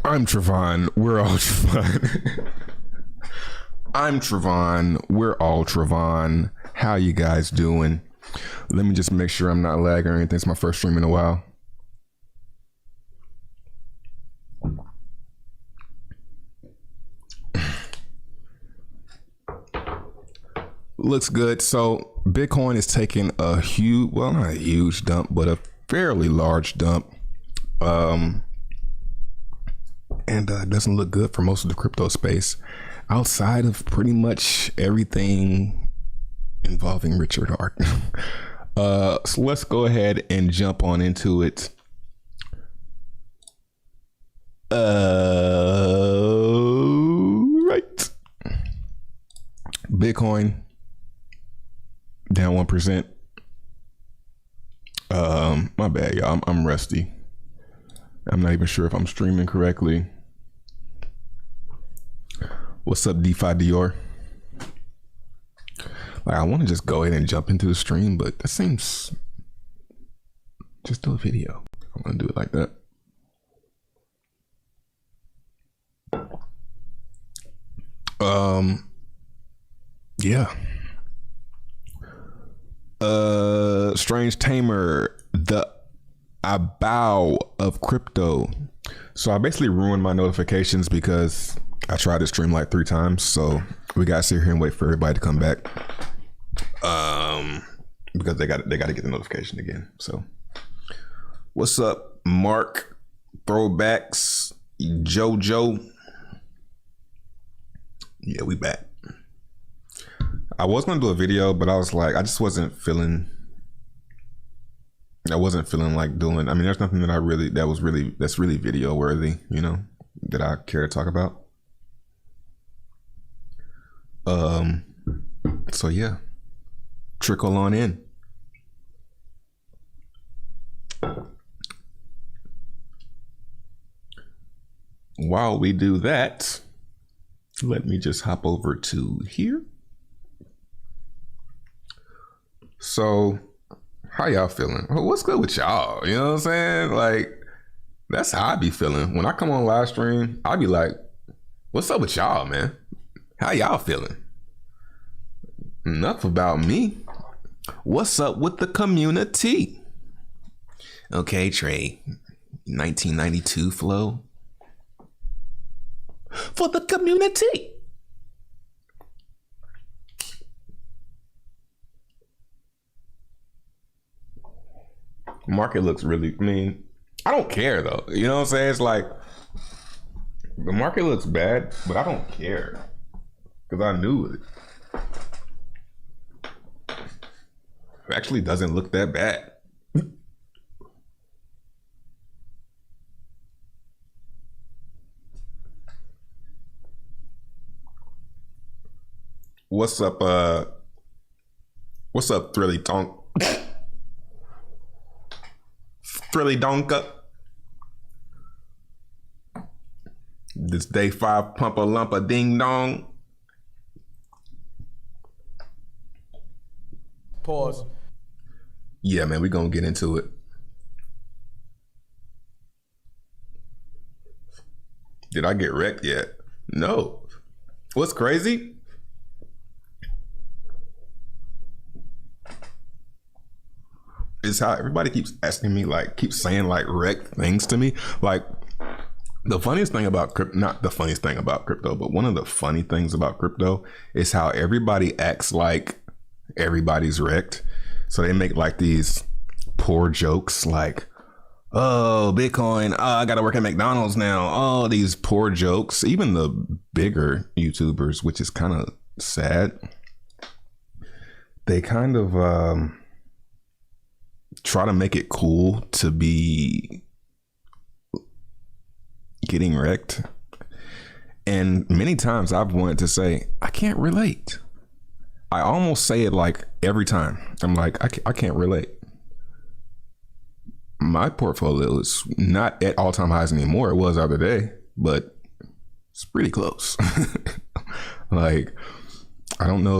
I'm Trevon. We're all Trevon. I'm Trevon. We're all Trevon. How you guys doing? Let me just make sure I'm not lagging or anything. It's my first stream in a while. Looks good. So Bitcoin is taking a huge, well, not a huge dump, but a fairly large dump. And it doesn't look good for most of the crypto space outside of pretty much everything involving Richard Heart. So let's go ahead and jump on into it. Right. Bitcoin down 1%. My bad, y'all. I'm rusty. I'm not even sure if I'm streaming correctly. What's up, DeFi Dior? Like, I want to just go ahead and jump into the stream, but that seems just do a video. I'm gonna do it like that. Yeah. Strange Tamer, the Abao of crypto. So I basically ruined my notifications because I tried to stream like 3 times. So we gotta sit here and wait for everybody to come back. Because they got to get the notification again. So what's up, Mark? Throwbacks, JoJo. Yeah, we back. I was gonna do a video, but I was like, I wasn't feeling like doing. I mean, there's nothing that's really video worthy, you know, that I care to talk about. So yeah, trickle on in. While we do that, let me just hop over to here. So, how y'all feeling? What's good with y'all? You know what I'm saying? Like, that's how I be feeling. When I come on live stream, I be like, what's up with y'all, man? How y'all feeling? Enough about me. What's up with the community? Okay, Trey. 1992 flow. For the community. Market looks really, I mean, I don't care though. You know what I'm saying? It's like, the market looks bad, but I don't care. Because I knew it. It actually doesn't look that bad. What's up, Thrilly Tonk? Thrilly Donka. This day 5 pump a lump a ding dong. Pause. Yeah, man, we gonna get into it. Did I get wrecked yet? No. What's crazy? Is how everybody keeps asking me, like, keeps saying like wrecked things to me. Like, the funniest thing about crypto, not the funniest thing about crypto, but one of the funny things about crypto is how everybody acts like everybody's wrecked. So they make like these poor jokes like, oh, Bitcoin, I gotta work at McDonald's now. Oh, these poor jokes. Even the bigger YouTubers, which is kind of sad, they kind of try to make it cool to be getting wrecked. And many times I've wanted to say, I can't relate. I almost say it like every time. I'm like, I can't relate. My portfolio is not at all-time highs anymore. It was the other day, but it's pretty close. Like, I don't know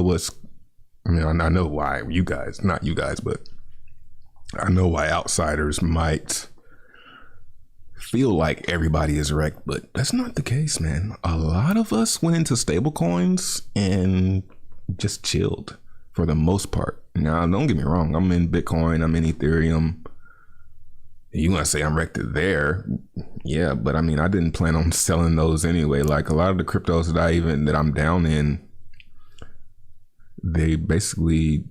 I mean, I know why you guys, not you guys, but I know why outsiders might feel like everybody is wrecked, but that's not the case, man. A lot of us went into stable coins and just chilled for the most part. Now, don't get me wrong. I'm in Bitcoin. I'm in Ethereum. You want to say I'm wrecked there? Yeah, but I mean, I didn't plan on selling those anyway. Like a lot of the cryptos that I'm down in, they basically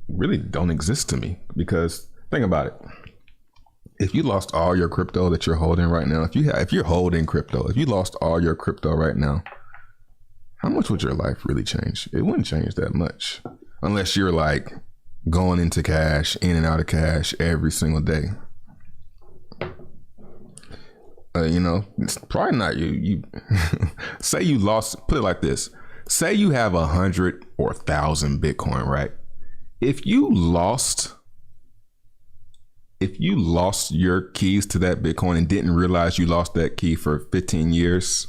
really don't exist to me, because think about it. If you lost all your crypto that you're holding right now, if you're holding crypto, if you lost all your crypto right now, how much would your life really change? It wouldn't change that much, unless you're like going into cash, in and out of cash every single day. You know, it's probably not you. Say you lost, put it like this. Say you have 100 or 1,000 Bitcoin, right? If you lost your keys to that Bitcoin and didn't realize you lost that key for 15 years,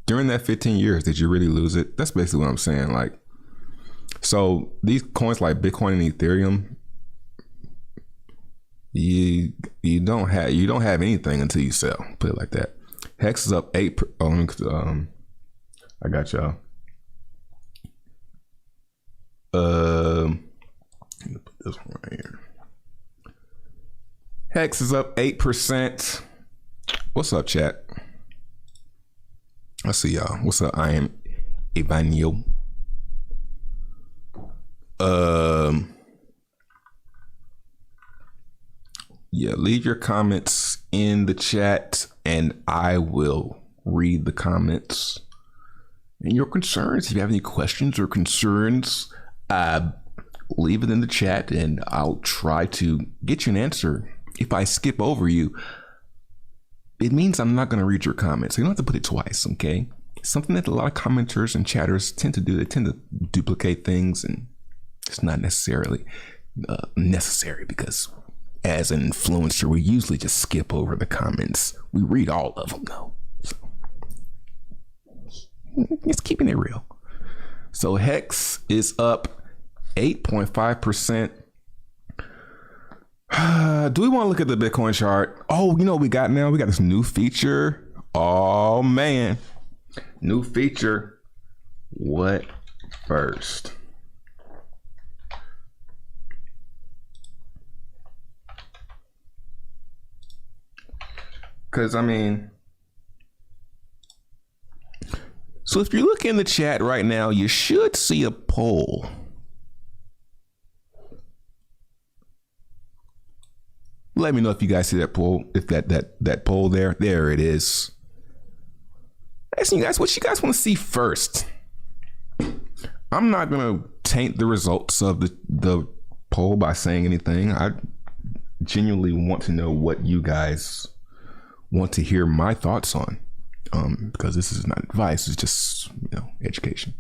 during that 15 years, did you really lose it? That's basically what I'm saying. Like, so these coins like Bitcoin and Ethereum, you don't have anything until you sell. Put it like that. Hex is up 8. I got y'all. Let me put this one right here. Hex is up 8%. What's up, chat? I see y'all. What's up? I am Evanio. Yeah, leave your comments in the chat and I will read the comments and your concerns. If you have any questions or concerns, leave it in the chat and I'll try to get you an answer. If I skip over you, it means I'm not going to read your comments. So you don't have to put it twice, okay? It's something that a lot of commenters and chatters tend to do. They tend to duplicate things, and it's not necessarily necessary, because as an influencer, we usually just skip over the comments. We read all of them, though. So it's keeping it real. So Hex is up 8.5%. Do we want to look at the Bitcoin chart? Oh, you know what we got now? We got this new feature. Oh, man. New feature. What first? Because, I mean, so if you look in the chat right now, you should see a poll. Let me know if you guys see that poll, if that poll there it is. Asking you guys what you guys want to see first. I'm not going to taint the results of the poll by saying anything. I genuinely want to know what you guys want to hear my thoughts on, because this is not advice, it's just, you know, education.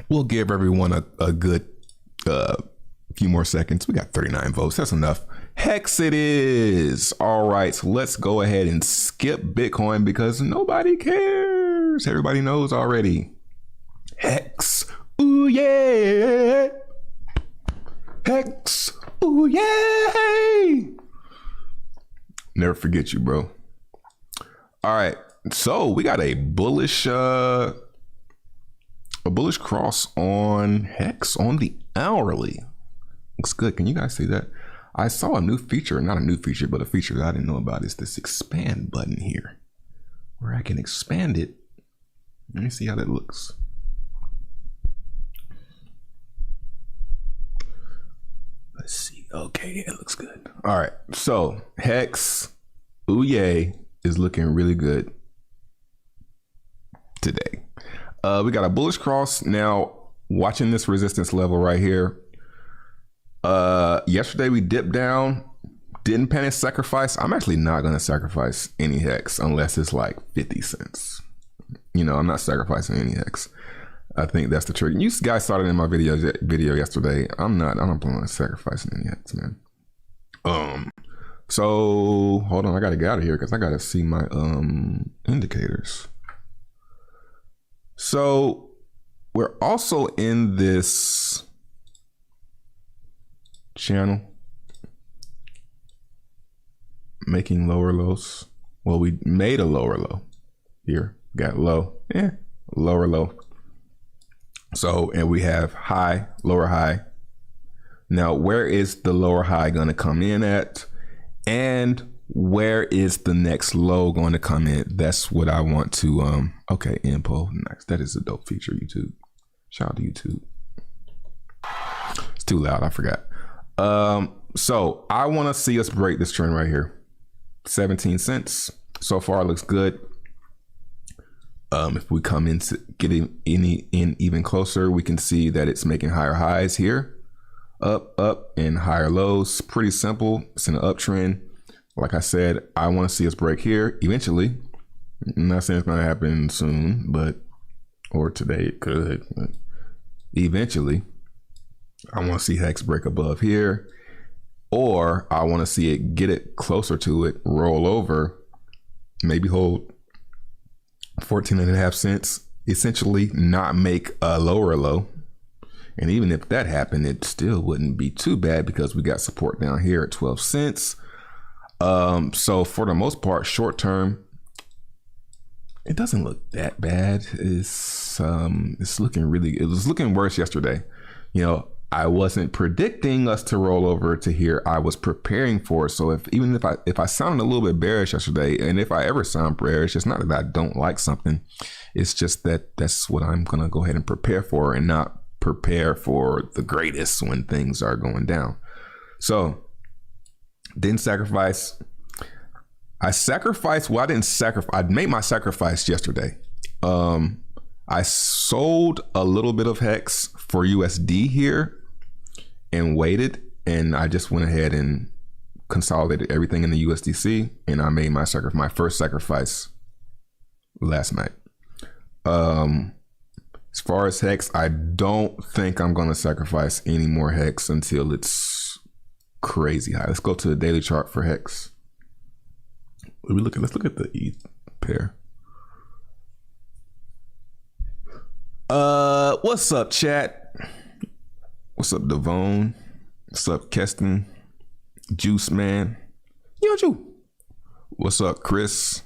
We'll give everyone a good few more seconds. We got 39 votes. That's enough. Hex it is. All right, so let's go ahead and skip Bitcoin because nobody cares. Everybody knows already. Hex. Ooh, yeah. Hex. Ooh, yay. Never forget you, bro. All right, so we got a bullish cross on Hex on the hourly. Looks good. Can you guys see that? I saw a new feature, not a new feature, but a feature that I didn't know about, is this expand button here, where I can expand it. Let me see how that looks. Let's see. Okay, it looks good. All right, so Hex, ooh yay, is looking really good today. We got a bullish cross. Now, watching this resistance level right here. Yesterday we dipped down, didn't panic sacrifice. I'm actually not going to sacrifice any Hex unless it's like 50 cents. You know, I'm not sacrificing any Hex. I think that's the trick. You guys saw it in my video yesterday. I don't plan on sacrificing any Hex, man. So hold on, I gotta get out of here because I gotta see my indicators. So we're also in this channel making lower lows. Well, we made a lower low here, got low, lower low. So, and we have high, lower high. Now, where is the lower high going to come in at? And where is the next low going to come in? That's what I want to, okay, info. Nice. That is a dope feature, YouTube. Shout out to YouTube. It's too loud, I forgot. So I want to see us break this trend right here. 17 cents. So far it looks good. If we come into getting in even closer, we can see that it's making higher highs here, up, and higher lows. Pretty simple. It's in an uptrend. Like I said, I want to see us break here eventually. I'm not saying it's going to happen soon, or today it could, but eventually I want to see Hex break above here, or I want to see it get it closer to it, roll over, maybe hold 14.5 cents, essentially not make a lower low. And even if that happened, it still wouldn't be too bad because we got support down here at 12 cents. So for the most part, short term, it doesn't look that bad. It's looking it was looking worse yesterday. I wasn't predicting us to roll over to here. I was preparing for it. So if I sounded a little bit bearish yesterday, and if I ever sound bearish, it's not that I don't like something. It's just that that's what I'm going to go ahead and prepare for, and not prepare for the greatest when things are going down. So didn't sacrifice. I sacrificed. Well, I didn't sacrifice. I made my sacrifice yesterday. I sold a little bit of Hex for USD here and waited, and I just went ahead and consolidated everything in the USDC, and I made my first sacrifice last night. As far as Hex, I don't think I'm going to sacrifice any more Hex until it's crazy high. Let's go to the daily chart for Hex. Let's look at the ETH pair. What's up, chat? What's up, Devone? What's up, Keston? Juice Man. Yo, Ju. What's up, Chris?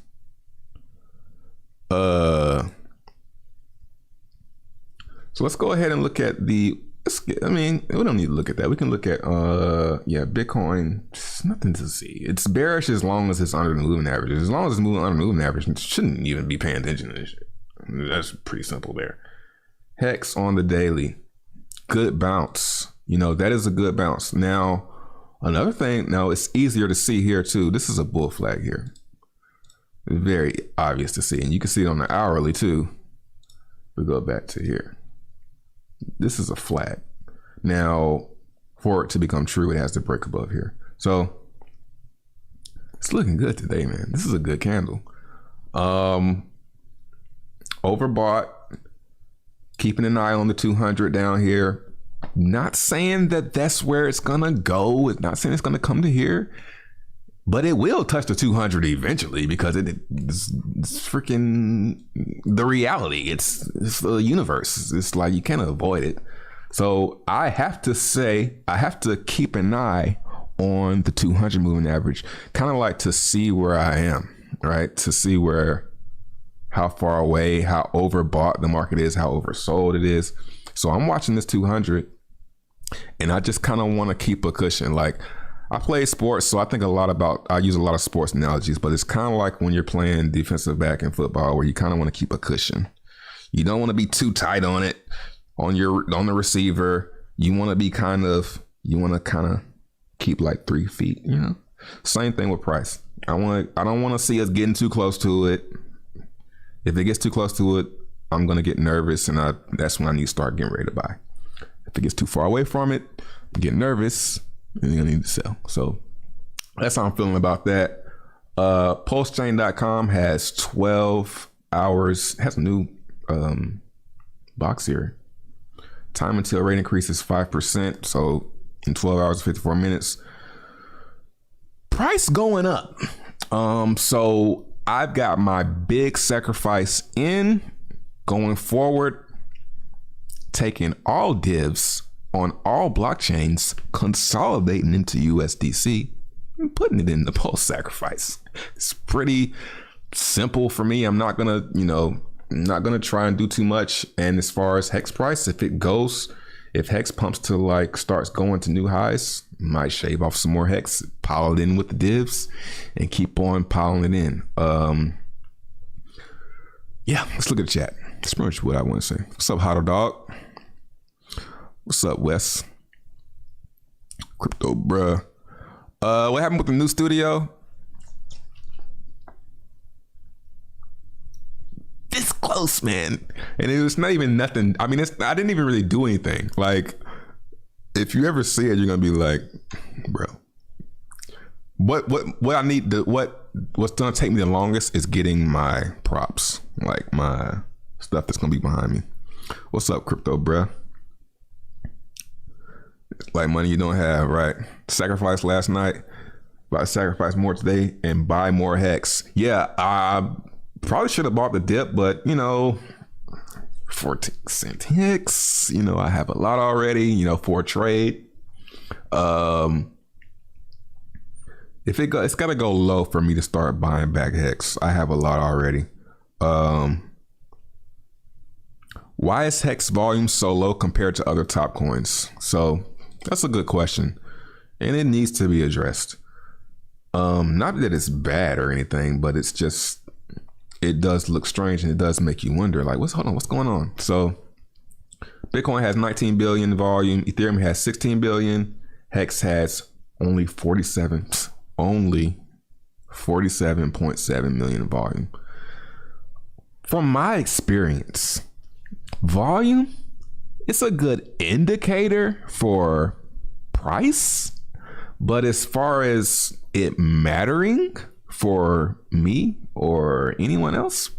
So let's go ahead and look at we don't need to look at that. We can look at Bitcoin. It's nothing to see. It's bearish as long as it's under the moving average. As long as it's moving under the moving average, it shouldn't even be paying attention to this shit. That's pretty simple there. Hex on the daily, good bounce. That is a good bounce. Now, another thing, it's easier to see here too. This is a bull flag here. It's very obvious to see, and you can see it on the hourly too. We go back to here. This is a flag. Now, for it to become true, it has to break above here. So it's looking good today, man. This is a good candle. Overbought. Keeping an eye on the 200 down here. Not saying that that's where it's gonna go. It's not saying it's gonna come to here, but it will touch the 200 eventually, because it's freaking the reality. It's the universe. It's like you can't avoid it. So I have to keep an eye on the 200 moving average, kind of like to see where I am, right? To see how far away, how overbought the market is, how oversold it is. So I'm watching this 200, and I just kind of want to keep a cushion. Like, I play sports, so I think I use a lot of sports analogies, but it's kind of like when you're playing defensive back in football, where you kind of want to keep a cushion. You don't want to be too tight on it, on the receiver. You want to kind of keep like 3 feet, Same thing with price. I don't want to see us getting too close to it. If it gets too close to it, I'm going to get nervous, and that's when I need to start getting ready to buy. If it gets too far away from it, I get nervous, and you're going to need to sell. So that's how I'm feeling about that. Pulsechain.com has 12 hours, has a new box here. Time until rate increase is 5%. So in 12 hours, 54 minutes. Price going up. So I've got my big sacrifice in going forward. taking all divs on all blockchains, consolidating into USDC, and putting it in the Pulse sacrifice. It's pretty simple for me. I'm not gonna, not gonna try and do too much. And as far as Hex price, if Hex pumps to like starts going to new highs, might shave off some more Hex, pile it in with the divs, and keep on piling it in. Yeah, let's look at the chat. That's pretty much what I want to say. What's up, Hotter Dog? What's up, Wes? Crypto, bruh. What happened with the new studio? This close, man. And it was not even nothing. I mean, I didn't even really do anything. Like, if you ever see it, you're gonna be like, bro. What I need to what's gonna take me the longest is getting my props, like my stuff that's gonna be behind me. What's up, crypto, bruh? Like money you don't have, right? Sacrifice last night, about to sacrifice more today and buy more Hex. Yeah, I probably should have bought the dip, but 14-cent Hex. I have a lot already. For a trade. If it's gotta go low for me to start buying back Hex. I have a lot already. Why is Hex volume so low compared to other top coins? So that's a good question, and it needs to be addressed. Not that it's bad or anything, but it's just, it does look strange, and it does make you wonder, like, what's going on? So Bitcoin has 19 billion volume, Ethereum has 16 billion, Hex has only 47.7 million volume. From my experience, volume, it's a good indicator for price, but as far as it mattering for me or anyone else,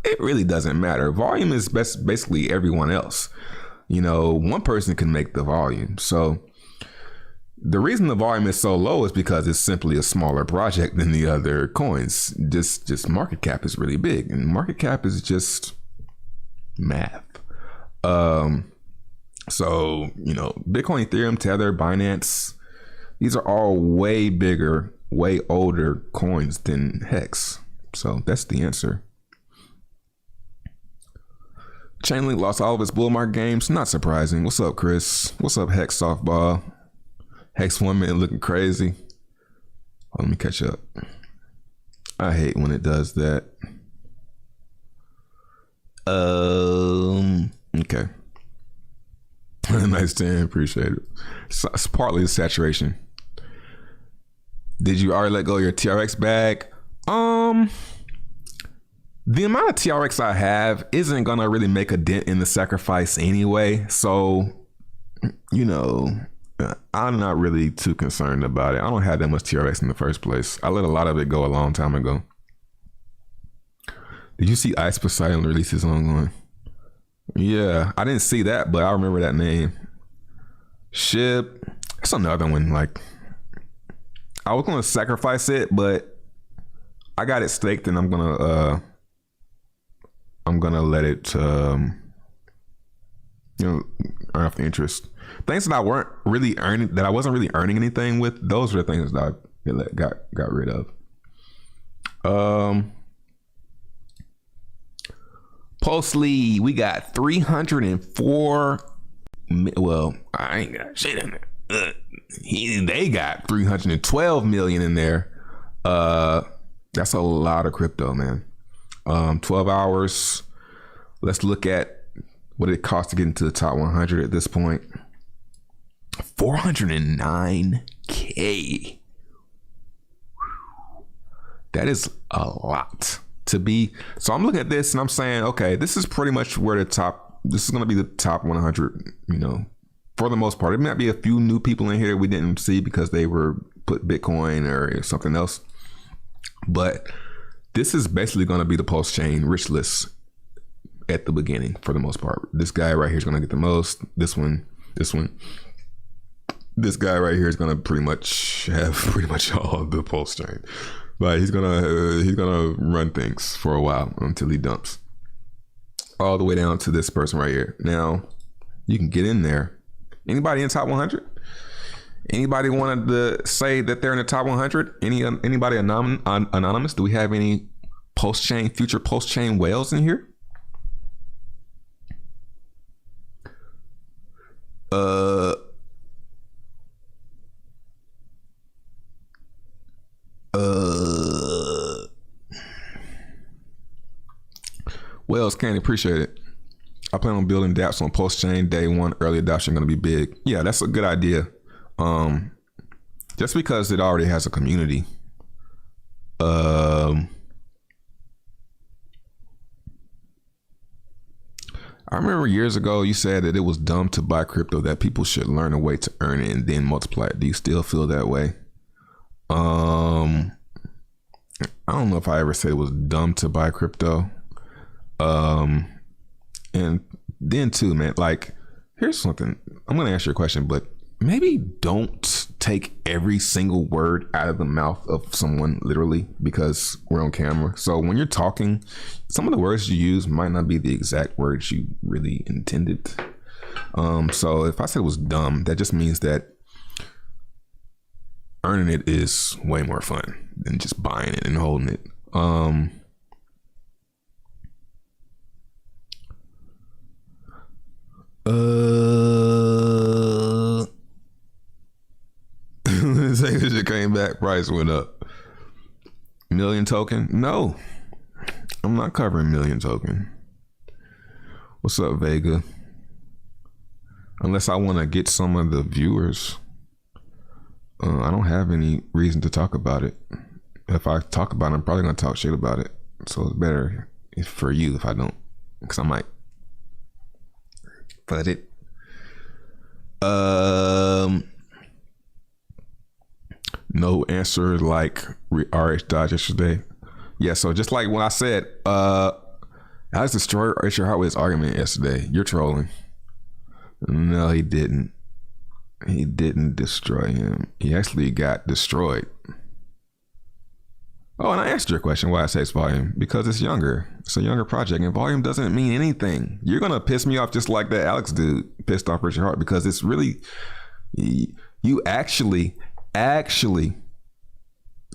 it really doesn't matter. Volume is basically everyone else. One person can make the volume. So the reason the volume is so low is because it's simply a smaller project than the other coins. Just market cap is really big, and market cap is just math. So, Bitcoin, Ethereum, Tether, Binance, these are all way bigger, way older coins than Hex. So that's the answer. Chainlink lost all of its bull market games. Not surprising. What's up, Chris? What's up, Hex Softball? Hex 1 minute looking crazy. Oh, let me catch up. I hate when it does that. Okay. Nice 10, appreciate it. It's partly the saturation. Did you already let go of your TRX bag? The amount of TRX I have isn't gonna really make a dent in the sacrifice anyway. So, I'm not really too concerned about it. I don't have that much TRX in the first place. I let a lot of it go a long time ago. Did you see Ice Poseidon release his ongoing? Yeah, I didn't see that, but I remember that name. Ship. That's another one. Like, I was gonna sacrifice it, but I got it staked, and I'm gonna let it earn off the interest. Things that I wasn't really earning anything with, those are the things that I got rid of. Postly, we got 304. Well, I ain't got shit in there. They got 312 million in there. That's a lot of crypto, man. 12 hours. Let's look at what it costs to get into the top 100 at this point. 409K. That is a lot to be. So I'm looking at this and I'm saying, okay, this is pretty much where this is going to be the top 100, for the most part. It might be a few new people in here we didn't see because they were put Bitcoin or something else. But this is basically going to be the Pulse chain rich list at the beginning for the most part. This guy right here is going to get the most. This one. This guy right here is going to pretty much have all the Pulse chain. Like he's gonna run things for a while until he dumps. All the way down to this person right here. Now, You can get in there. Anybody in top 100? Anybody wanted to say that they're in the top 100? Anybody anonymous? Do we have any future post-chain whales in here? Whales, can't appreciate it. I plan on building dApps on post-chain day one. Early adoption going to be big. Yeah, that's a good idea. Just because it already has a community. I remember years ago you said that it was dumb to buy crypto, that people should learn a way to earn it and then multiply it. Do you still feel that way? I don't know if I ever said it was dumb to buy crypto. And then too, man, like, here's something. I'm going to ask you a question, but maybe don't take every single word out of the mouth of someone literally, because we're on camera. So when you're talking, some of the words you use might not be the exact words you really intended. So if I said it was dumb, that just means that earning it is way more fun than just buying it and holding it. Say this shit came back, price went up. Million Token? No, I'm not covering Million Token. What's up, Vega? Unless I want to get some of the viewers, I don't have any reason to talk about it. If I talk about it, I'm probably gonna talk shit about it. So it's better for you if I don't, because I might. But it. No answer like RH Dodge yesterday. Yeah, so just like when I said, Alex destroyed Richard Hartwell's argument yesterday. You're trolling. No, he didn't. He didn't destroy him. He actually got destroyed. Oh, and I asked your question why I say it's volume. Because it's younger. It's a younger project, and volume doesn't mean anything. You're gonna piss me off just like that Alex dude pissed off Richard Hart, because it's really, you actually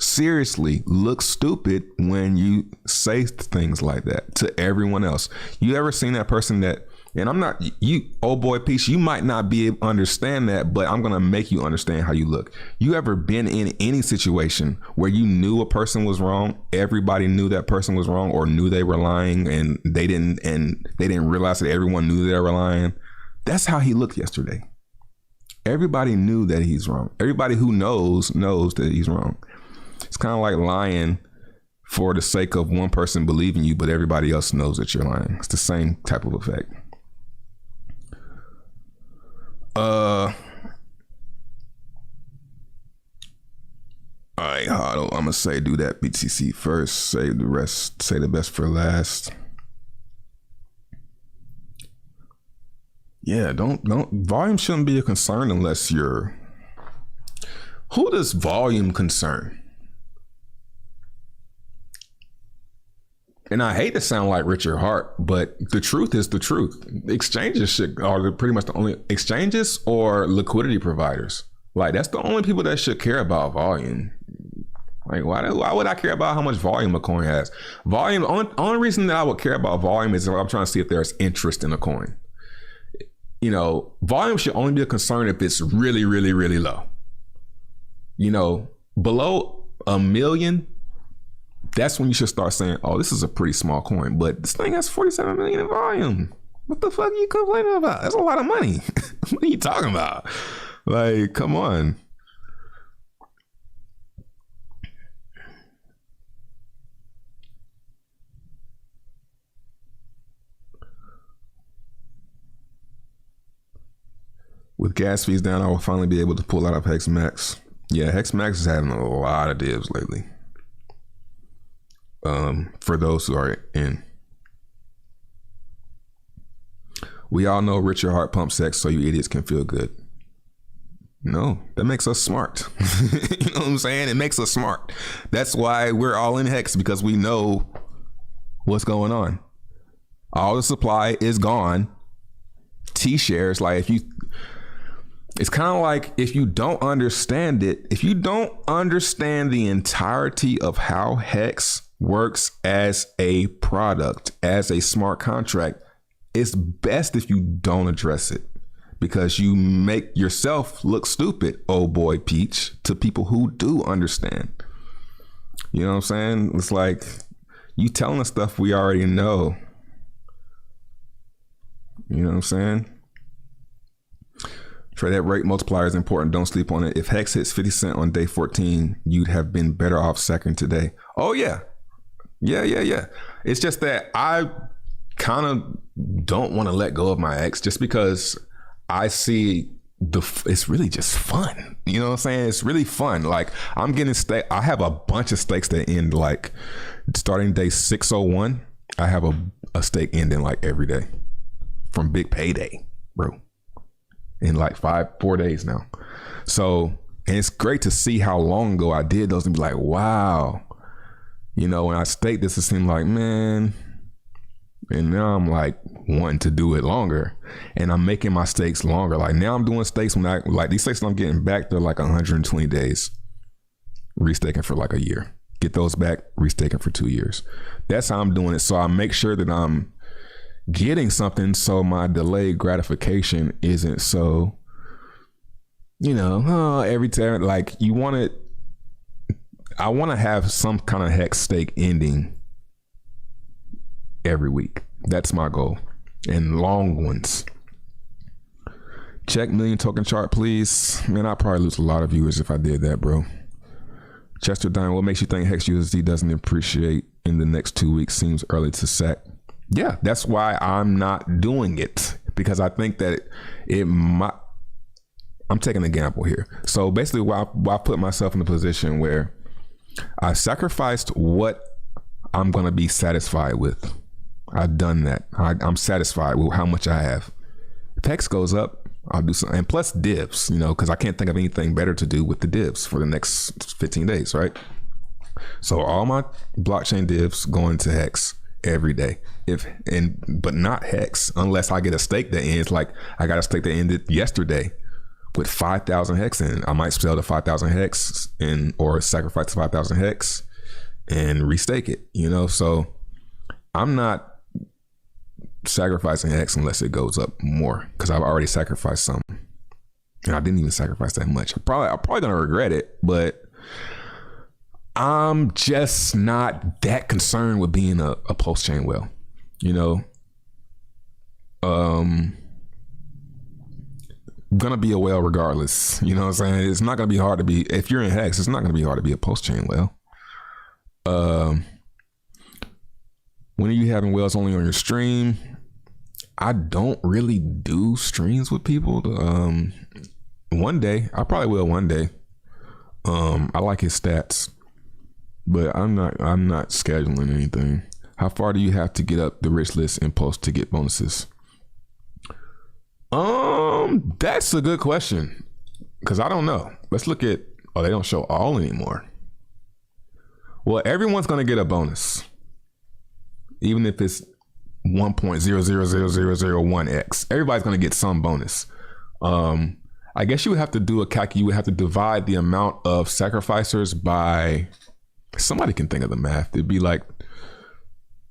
seriously look stupid when you say things like that to everyone else. You ever seen that person that, and I'm not, you, oh boy, Peach, you might not be able to understand that, but I'm going to make you understand how you look. You ever been in any situation where you knew a person was wrong, everybody knew that person was wrong, or knew they were lying, and they didn't realize that everyone knew they were lying? That's how he looked yesterday. Everybody knew that he's wrong. Everybody who knows that he's wrong. It's kind of like lying for the sake of one person believing you, but everybody else knows that you're lying. It's the same type of effect. All right, Huddle, I'm gonna say do that BTC first, save the rest, say the best for last. Yeah, don't volume shouldn't be a concern unless you're, who does volume concern? And I hate to sound like Richard Hart, but the truth is the truth. Exchanges are pretty much the only, exchanges or liquidity providers. Like, that's the only people that should care about volume. Like, why would I care about how much volume a coin has? Volume, only reason that I would care about volume is if I'm trying to see if there's interest in a coin. You know, volume should only be a concern if it's really, really, really low. You know, below 1 million, that's when you should start saying, oh, this is a pretty small coin, but this thing has 47 million in volume. What the fuck are you complaining about? That's a lot of money. What are you talking about? Like, come on. With gas fees down, I will finally be able to pull out of HexMax. Yeah, HexMax is having a lot of divs lately. For those who are in. We all know Richard Hart pumps Hex so you idiots can feel good. No, that makes us smart. You know what I'm saying? It makes us smart. That's why we're all in Hex, because we know what's going on. All the supply is gone. T shares, like if you, it's kind of like if you don't understand it, if you don't understand the entirety of how Hex works as a product, as a smart contract, it's best if you don't address it, because you make yourself look stupid, oh boy Peach, to people who do understand. You know what I'm saying? It's like you telling us stuff we already know. You know what I'm saying? Trade that rate multiplier is important. Don't sleep on it. If Hex hits 50 cent on day 14, you'd have been better off second today. Oh yeah. Yeah. It's just that I kind of don't want to let go of my ex, just because I see it's really just fun. You know what I'm saying? It's really fun. Like I'm getting stake. I have a bunch of stakes that end like starting day 601. I have a stake ending like every day from big payday, bro. In like 4 days now. So, and it's great to see how long ago I did those and be like, wow. You know, when I staked this, it seemed like, man. And now I'm like wanting to do it longer, and I'm making my stakes longer. Like now I'm doing stakes when I like these stakes that I'm getting back, they're like 120 days, restaking for like a year. Get those back, restaking for 2 years. That's how I'm doing it. So I make sure that I'm getting something, so my delayed gratification isn't so, you know, every time like you want it. I want to have some kind of Hex stake ending every week. That's my goal. And long ones. Check million token chart, please. Man, I'd probably lose a lot of viewers if I did that, bro. Chester Dine, what makes you think Hex USD doesn't appreciate in the next 2 weeks? Seems early to sack. Yeah, that's why I'm not doing it, because I think that it might. I'm taking an example here. So basically, why I put myself in a position where I sacrificed what I'm going to be satisfied with. I've done that. I'm satisfied with how much I have. If Hex goes up, I'll do something. And plus divs, you know, because I can't think of anything better to do with the divs for the next 15 days, right? So all my blockchain divs go into Hex every day. But not Hex unless I get a stake that ends. Like I got a stake that ended yesterday with 5,000 Hex in. I might sell the 5,000 Hex or sacrifice the 5,000 Hex and restake it, you know? So I'm not sacrificing Hex unless it goes up more, because I've already sacrificed some, and I didn't even sacrifice that much. I'm probably gonna regret it, but I'm just not that concerned with being a post chain whale, you know. Gonna be a whale regardless, you know what I'm saying? It's not gonna be hard to be, if you're in Hex, it's not gonna be hard to be a post chain whale. When are you having whales only on your stream? I don't really do streams with people. One day, I probably will one day. I like his stats, but I'm not scheduling anything. How far do you have to get up the rich list and post to get bonuses? That's a good question, because I don't know. Let's look at, they don't show all anymore. Well, everyone's gonna get a bonus, even if it's 1.000001x. Everybody's gonna get some bonus. I guess you would have to do a calc. You would have to divide the amount of sacrificers by, somebody can think of the math. It'd be like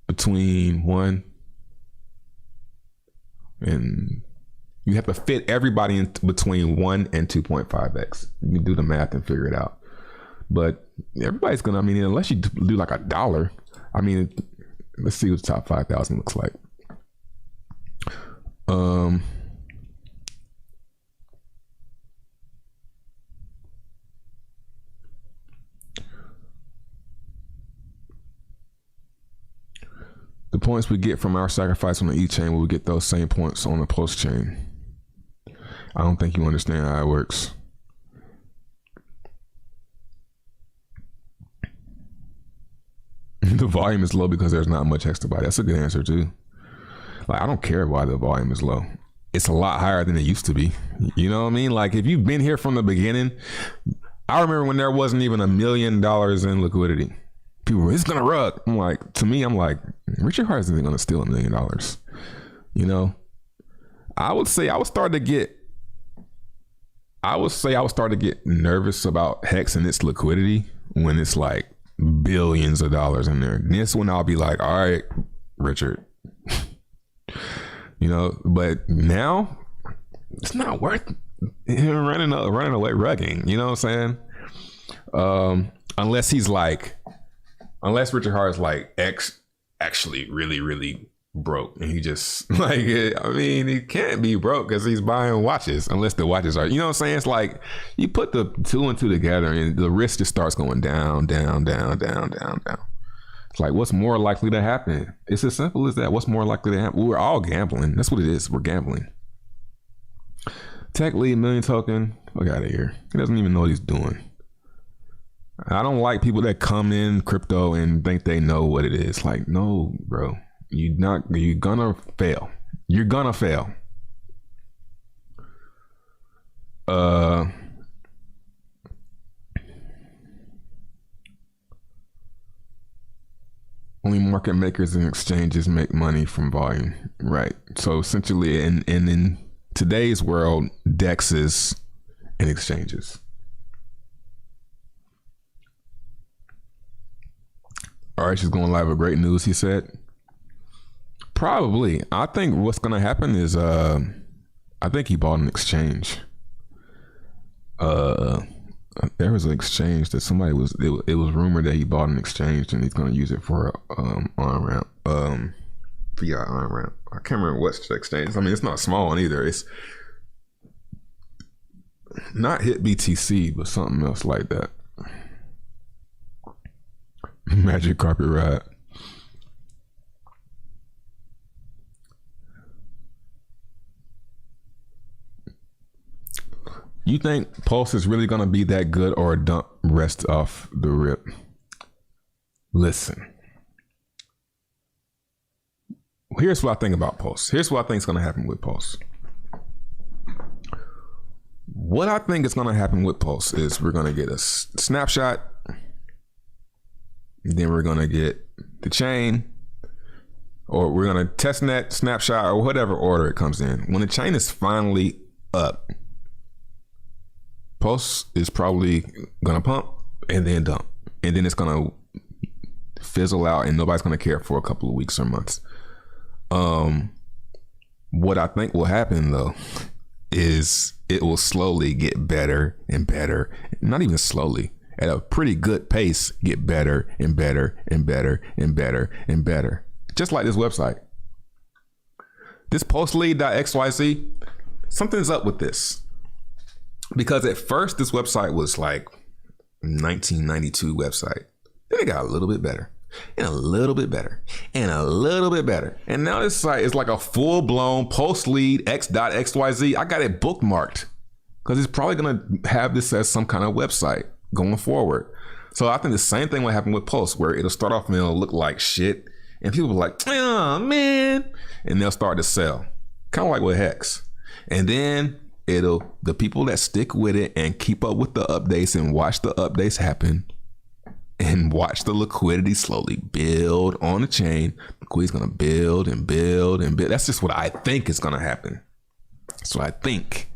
between 1 and, you have to fit everybody in between 1 and 2.5x. You can do the math and figure it out. But everybody's gonna, I mean, unless you do like $1, I mean, let's see what the top 5,000 looks like. The points we get from our sacrifice on the E-chain, we will get those same points on the post chain. I don't think you understand how it works. The volume is low because there's not much Hex to buy. That's a good answer too. Like, I don't care why the volume is low. It's a lot higher than it used to be. You know what I mean? Like, if you've been here from the beginning, I remember when there wasn't even $1 million in liquidity. People were, it's gonna rug. I'm like, to me, I'm like, Richard Heart isn't gonna steal $1 million. You know, I would say I was starting to get nervous about Hex and its liquidity when it's like billions of dollars in there. This one I'll be like, all right, Richard. But now it's not worth him running away rugging. You know what I'm saying? Unless Richard Hart is like actually really, really broke and he just he can't be broke because he's buying watches unless the watches are, you know what I'm saying? It's like you put the two and two together and the risk just starts going down, down, down, down, down, down. It's like, what's more likely to happen? It's as simple as that. What's more likely to happen? We're all gambling. That's what it is. We're gambling. Tech lead million token. Look out of here. He doesn't even know what he's doing. I don't like people that come in crypto and think they know what it is. Like, no, bro. You're gonna fail. You're gonna fail. Only market makers and exchanges make money from volume. Right. So essentially in today's world, DEXs and exchanges. All right, she's going live with great news, he said. Probably. I think what's going to happen is I think he bought an exchange. There was an exchange that somebody was it was rumored that he bought an exchange and he's going to use it for on-ramp fiat on-ramp. I can't remember what's the exchange. I mean, it's not small one either. It's not hit BTC, but something else like that. Magic carpet ride. You think Pulse is really going to be that good or a dump rest off the rip? Listen. Here's what I think about Pulse. Here's what I think is going to happen with Pulse. What I think is going to happen with Pulse is we're going to get a snapshot. Then we're going to get the chain. Or we're going to testnet, snapshot, or whatever order it comes in. When the chain is finally up, Pulse is probably gonna pump and then dump, and then it's gonna fizzle out, and nobody's gonna care for a couple of weeks or months. What I think will happen though is it will slowly get better and better. Not even slowly, at a pretty good pace, get better and better and better and better and better. Just like this website, this pulselead.xyz. Something's up with this. Because at first this website was like 1992 website. Then it got a little bit better and a little bit better and a little bit better. And now this site is like a full-blown Pulselead x.xyz. I got it bookmarked because it's probably going to have this as some kind of website going forward. So I think the same thing will happen with Pulse, where it'll start off and it'll look like shit. And people will be like, oh man. And they'll start to sell. Kind of like with Hex. And then the people that stick with it and keep up with the updates and watch the updates happen and watch the liquidity slowly build on the chain. Liquidity's gonna build and build and build. That's just what I think is gonna happen. So I think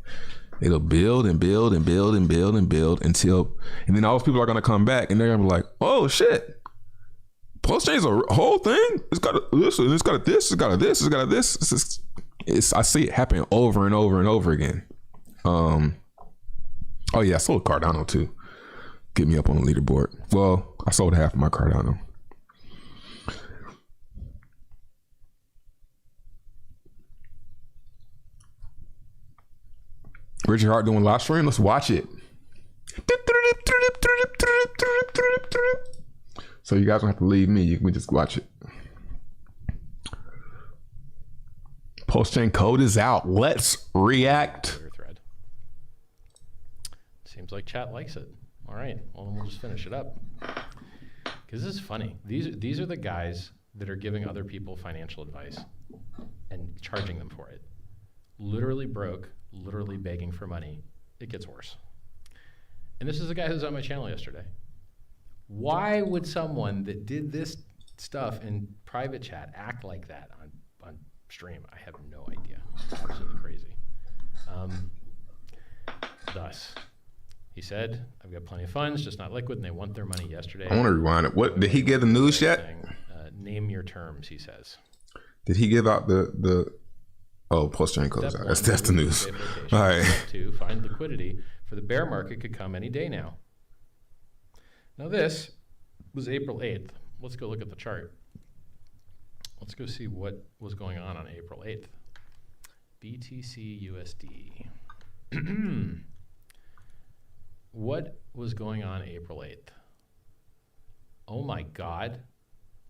it'll build and build and build and build and build and then all those people are gonna come back and they're gonna be like, oh shit, Pulse Chain's a whole thing. It's got this and it's got this, it's got this, it's got this. I see it happen over and over and over again. Oh yeah, I sold Cardano too. Get me up on the leaderboard. Well, I sold half of my Cardano. Richard Hart doing live stream. Let's watch it. So you guys don't have to leave me. You can just watch it. Pulse Chain code is out. Let's react. Seems like chat likes it. All right, well, then we'll just finish it up. Because this is funny. These are the guys that are giving other people financial advice and charging them for it. Literally broke, literally begging for money. It gets worse. And this is a guy who was on my channel yesterday. Why would someone that did this stuff in private chat act like that on upstream? I have no idea. Absolutely crazy. Thus, he said, I've got plenty of funds, just not liquid, and they want their money yesterday. I want to rewind it. What did he give the news yet? Name your terms, he says. Did he give out the post-trade closeout? That's the news. All right. Step 2, find liquidity for the bear market could come any day now. Now this was April 8th. Let's go look at the chart. Let's go see what was going on April 8th. BTC USD. What was going on April 8th? Oh my God.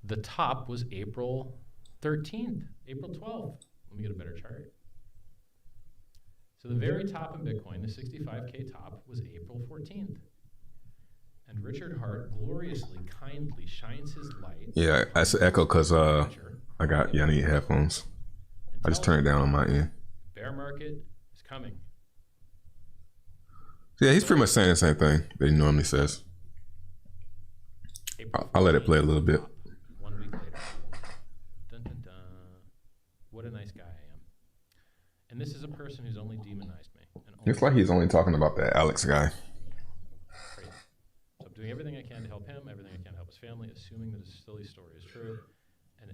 The top was April 13th, April 12th. Let me get a better chart. So the very top in Bitcoin, the 65K top, was April 14th. And Richard Hart gloriously, kindly shines his light. Yeah, that's an echo because I need headphones. I just turned it down on my end. Bear market is coming. Yeah, he's pretty much saying the same thing that he normally says. I'll let it play a little bit. 1 week later. Dun, dun, dun. What a nice guy I am. And this is a person who's only demonized me. It's like he's only talking about that Alex guy. Crazy. So I'm doing everything I can to help him, everything I can to help his family, assuming that his silly story is true,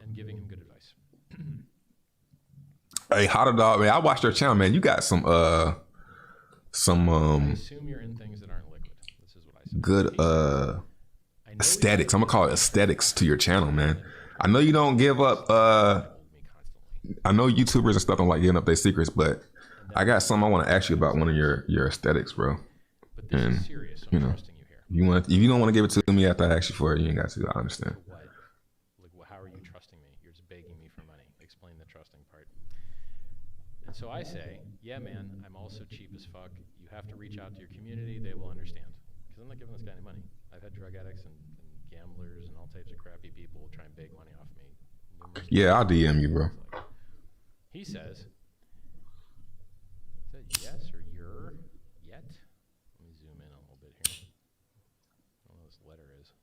and giving him good advice. Hey, Hot Dog, man, I watched your channel, man. You got some I assume you're in things that aren't liquid. This is what I said. good aesthetics. I'm gonna call it aesthetics to your channel, man. I know you don't give up. I know YouTubers and stuff don't like giving up their secrets, but I got something I want to ask you about one of your aesthetics, bro. But this is serious, so I'm trusting you here. If you don't want to give it to me after I ask you for it, you ain't got to. I understand. What? Like, how are you trusting me? You're just begging me for money. Explain the trusting part. And so I say, yeah, man, I'm also cheap as fuck. You have to reach out to your community. They will understand. Because I'm not giving this guy any money. I've had drug addicts and gamblers and all types of crappy people try and beg money off me. Yeah, I'll DM you, bro. He says, is that yes or your yet? Let me zoom in a little bit here. I don't know what this letter is.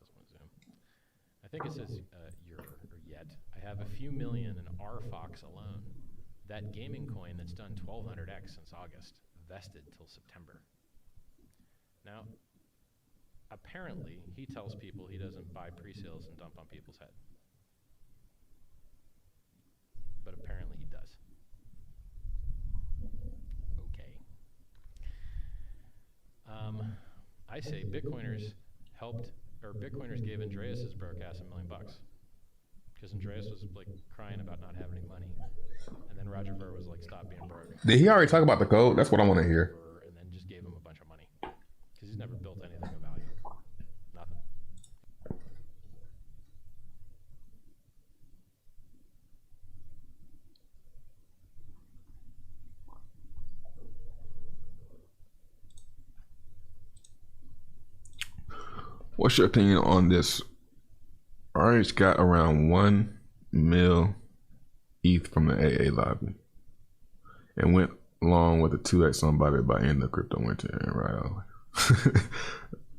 Doesn't want to zoom. I think it says your or yet. I have a few million in RFox alone. That gaming coin that's done 1200x since August, vested till September. Now, apparently, he tells people he doesn't buy pre-sales and dump on people's head. But apparently he does. Okay. I say Bitcoiners gave Andreas's broke ass $1 million. Because Andreas was like crying about not having any money. And then Roger Ver was like, stop being broke. Did he already talk about the code? That's what I want to hear. And then just gave him a bunch of money. Because he's never built anything of value. Nothing. What's your opinion on this? RH got around 1 mil ETH from the AA lobby and went along with a 2x on Bybit by end of crypto winter and right off.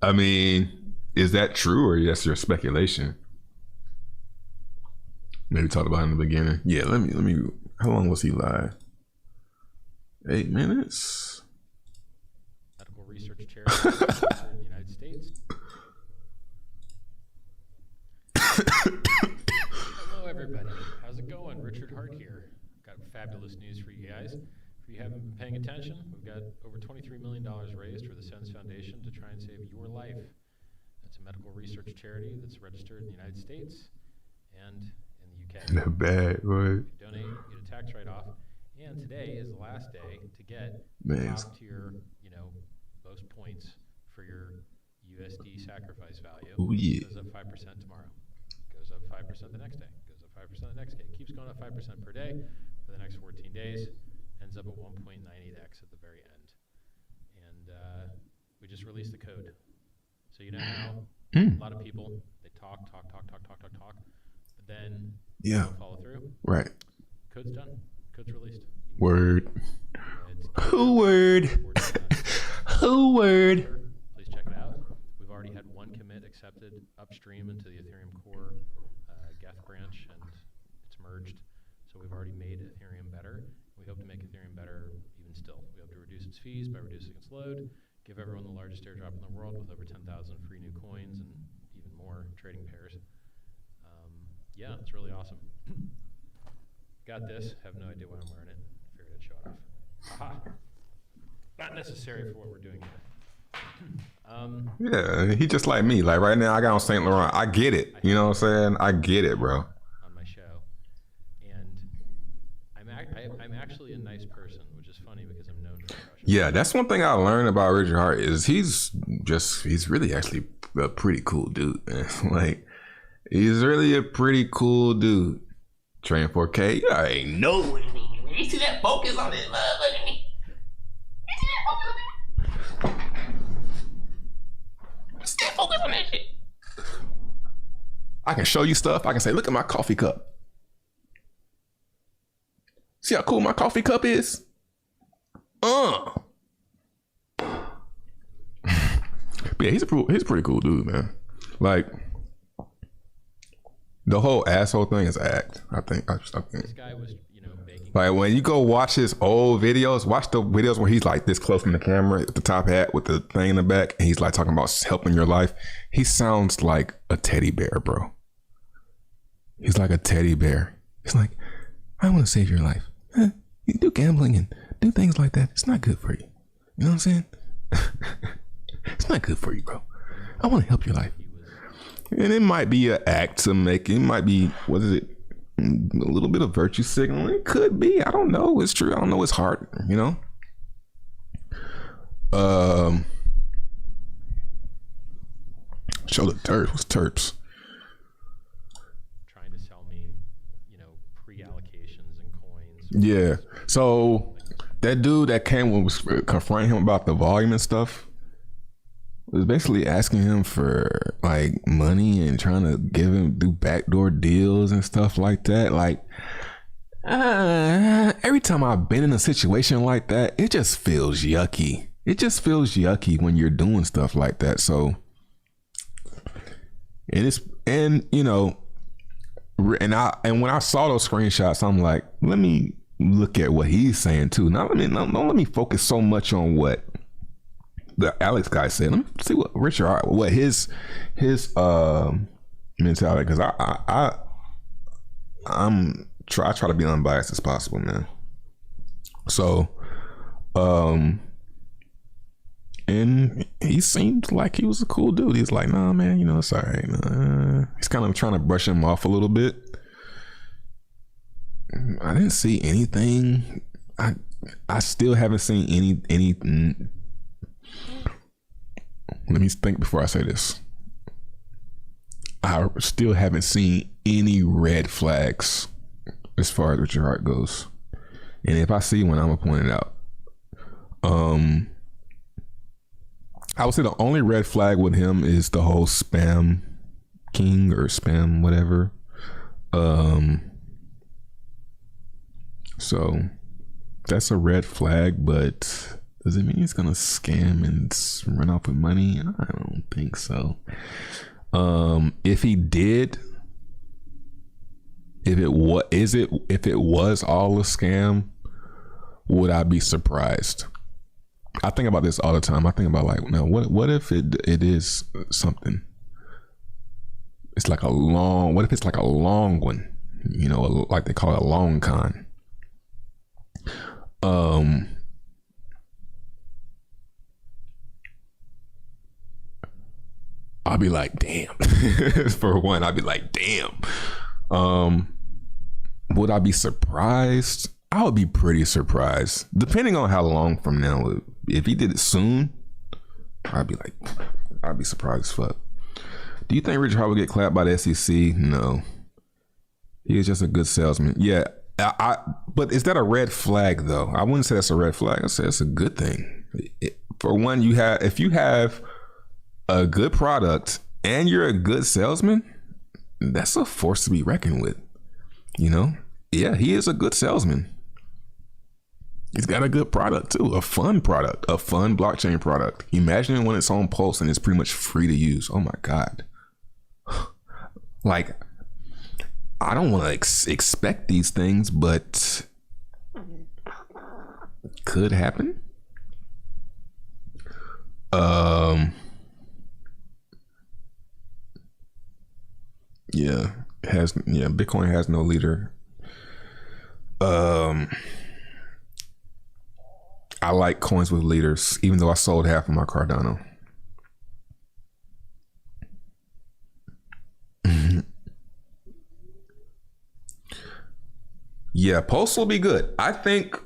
I mean, is that true or that's your speculation? Maybe talked about it in the beginning. Yeah, let me. How long was he live? 8 minutes. Medical research charity in the United States. Hello, everybody. How's it going? Richard Hart here. Got fabulous news for you guys. If you haven't been paying attention, we've got over $23 million raised for the SENS Foundation to try and save your life. It's a medical research charity that's registered in the United States and in the UK. Not bad, boy. If you donate, you get a tax write-off. And today is the last day to get top tier, most points for your USD sacrifice value. Oh, yeah. It goes up 5% tomorrow. Goes up 5% the next day. Goes up 5% the next day. It keeps going up 5% per day for the next 14 days. Ends up at 1.98x at the very end. And we just released the code. So how a lot of people, they talk, but then don't follow through. Right. Code's done. Code's released. Word. Word. Word. Please check it out. We've already had one commit accepted upstream into the Ethereum Core Geth branch, and it's merged. So we've already made Ethereum better. We hope to make Ethereum better even still. We hope to reduce its fees by reducing its load, give everyone the largest airdrop in the world with over 10,000 free new coins and even more trading pairs. Yeah, it's really awesome. Got this. Have no idea why I'm wearing it. Figured I'd show it off. Aha. Not necessary for what we're doing here. Yeah, he just like me. Like right now, I got on Saint Laurent. I get it. You know what I'm saying? I get it, bro. On my show, and I'm actually a nice person, which is funny because I'm known for crushing. Yeah, that's one thing I learned about Richard Heart is he's really actually a pretty cool dude, man. Like he's really a pretty cool dude. Train 4K. You ain't know. You see that focus on it? Look at me. Stay focused on that shit. I can show you stuff. I can say, look at my coffee cup. See how cool my coffee cup is? But yeah, he's a pretty cool dude, man. Like the whole asshole thing is act. I think. This guy was, baking. Like when you go watch his old videos, watch the videos where he's like this close from the camera, at the top hat with the thing in the back, and he's like talking about helping your life. He sounds like a teddy bear, bro. He's like a teddy bear. He's like, I want to save your life. You do gambling and do things like that. It's not good for you. You know what I'm saying? It's not good for you, bro. I want to help your life. And it might be an act to make it. It might be, what is it? A little bit of virtue signaling. It could be. I don't know. It's true. I don't know. It's hard, you know? Show the terps. What's terps? Trying to sell me, pre-allocations and coins. Yeah. So that dude that came and was confronting him about the volume and stuff was basically asking him for like money and trying to do backdoor deals and stuff like that. Like every time I've been in a situation like that, it just feels yucky. It just feels yucky when you're doing stuff like that. So, and when I saw those screenshots, I'm like, let me look at what he's saying too. Now don't let me focus so much on what the Alex guy said. Let me see what Richard, what his mentality, because I try to be unbiased as possible, man. So and he seemed like he was a cool dude. He's like, nah, man, it's all right. He's kind of trying to brush him off a little bit. I didn't see anything. I still haven't seen any. Let me think before I say this. I still haven't seen any red flags as far as Richard Heart goes. And if I see one, I'm gonna point it out. I would say the only red flag with him is the whole spam king or spam whatever. So that's a red flag, but does it mean he's gonna scam and run off with money? I don't think so. If he did, if it was all a scam, would I be surprised? I think about this all the time. I think about like, now what if it is something? It's like what if it's like a long one? Like they call it a long con. I'll be like, damn. For one, I'd be like, damn. Would I be surprised? I would be pretty surprised, depending on how long from now. If he did it soon, I'd be surprised as fuck. Do you think Richard Heart will get clapped by the SEC? No. He is just a good salesman. Yeah. But is that a red flag though? I wouldn't say that's a red flag. I say it's a good thing. For one, if you have a good product and you're a good salesman, that's a force to be reckoned with. Yeah, he is a good salesman. He's got a good product too, a fun blockchain product. Imagine when it's on Pulse and it's pretty much free to use. Oh my God. Like, I don't want to expect these things, but could happen. Yeah, Bitcoin has no leader. I like coins with leaders, even though I sold half of my Cardano. Yeah, Pulse will be good. I think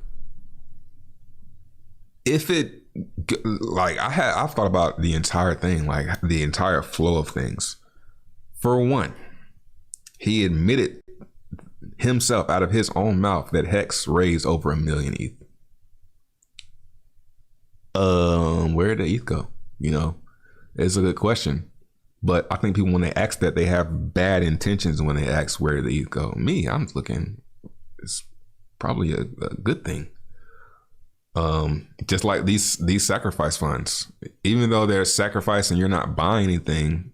if it, like, I've thought about the entire thing, like the entire flow of things. For one, he admitted himself out of his own mouth that Hex raised over 1 million ETH. Where did the ETH go? You know, it's a good question. But I think people, when they ask that, they have bad intentions when they ask where did the ETH go. Me, I'm looking, it's probably a good thing. Just like these sacrifice funds, even though they're sacrificing, you're not buying anything.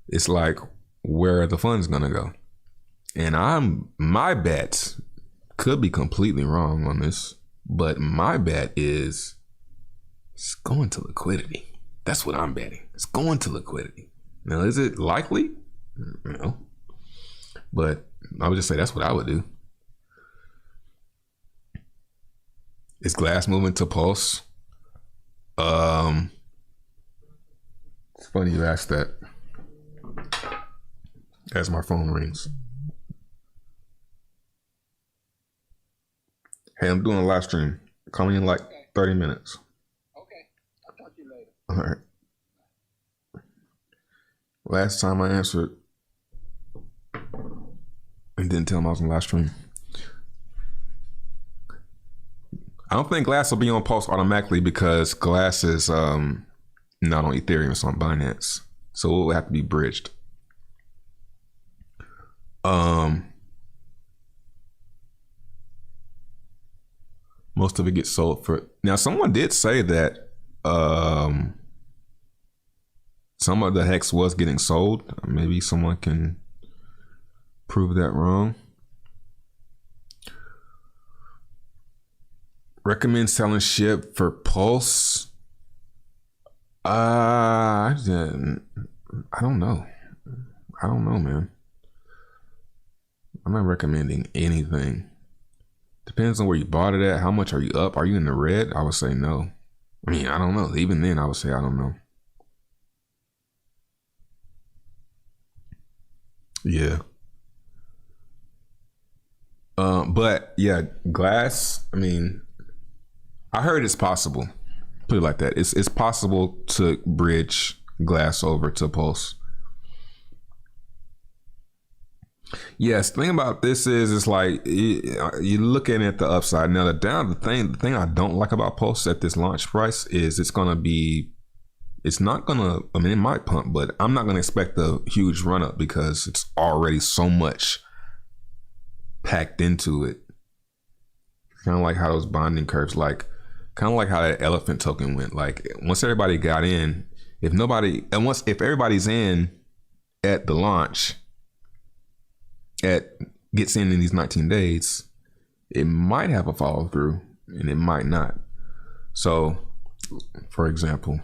It's like, where are the funds gonna go? And my bet, could be completely wrong on this, but my bet is it's going to liquidity. That's what I'm betting. It's going to liquidity. Now, is it likely? No. But I would just say that's what I would do. Is Glass moving to Pulse? It's funny you asked that. As my phone rings. Hey, I'm doing a live stream. Call me in like 30 minutes. Okay. I'll talk to you later. All right. Last time I answered and didn't tell him I was on live stream. I don't think Glass will be on Pulse automatically because Glass is not on Ethereum, it's on Binance. So it will have to be bridged. Most of it gets sold for. Now, someone did say that some of the Hex was getting sold. Maybe someone can prove that wrong. Recommend selling SHIB for Pulse. I don't know. I don't know, man. I'm not recommending anything. Depends on where you bought it at. How much are you up? Are you in the red? I would say no. I mean, I don't know. Even then, I would say I don't know. Yeah. But yeah, Glass. I mean, I heard it's possible. Put it like that. It's possible to bridge Glass over to Pulse. Yes, the thing about this is, it's like you're looking at the upside. Now the thing I don't like about Pulse at this launch price is it's not gonna, I mean, it might pump, but I'm not gonna expect a huge run up because it's already so much packed into it. Kind of like how those bonding curves, kind of like how that elephant token went. Like once everybody got in, if everybody's in at the launch, gets in these 19 days, it might have a follow through and it might not. So, for example,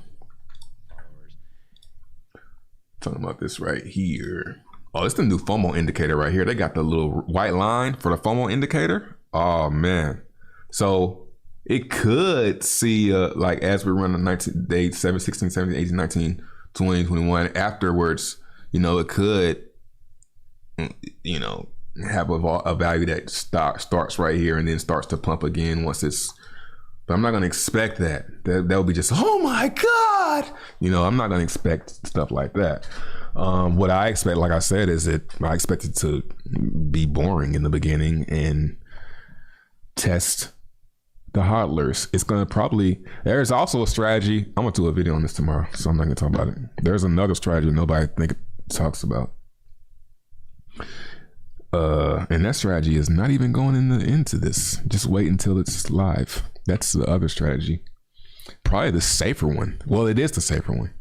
talking about this right here. Oh, it's the new FOMO indicator right here. They got the little white line for the FOMO indicator. Oh man. So it could see like as we run the 19 days, 7, 16, 17, 18, 19, 20, 21 afterwards, it could have a value that starts right here and then starts to pump again once it's. But I'm not going to expect that. That'll be just, oh my God. I'm not going to expect stuff like that. What I expect, like I said, is that I expect it to be boring in the beginning and test the hodlers. It's going to probably, there's also a strategy. I'm going to do a video on this tomorrow, so I'm not going to talk about it. There's another strategy nobody talks about. And that strategy is not even going into this. Just wait until it's live. That's the other strategy. Probably the safer one. Well, it is the safer one.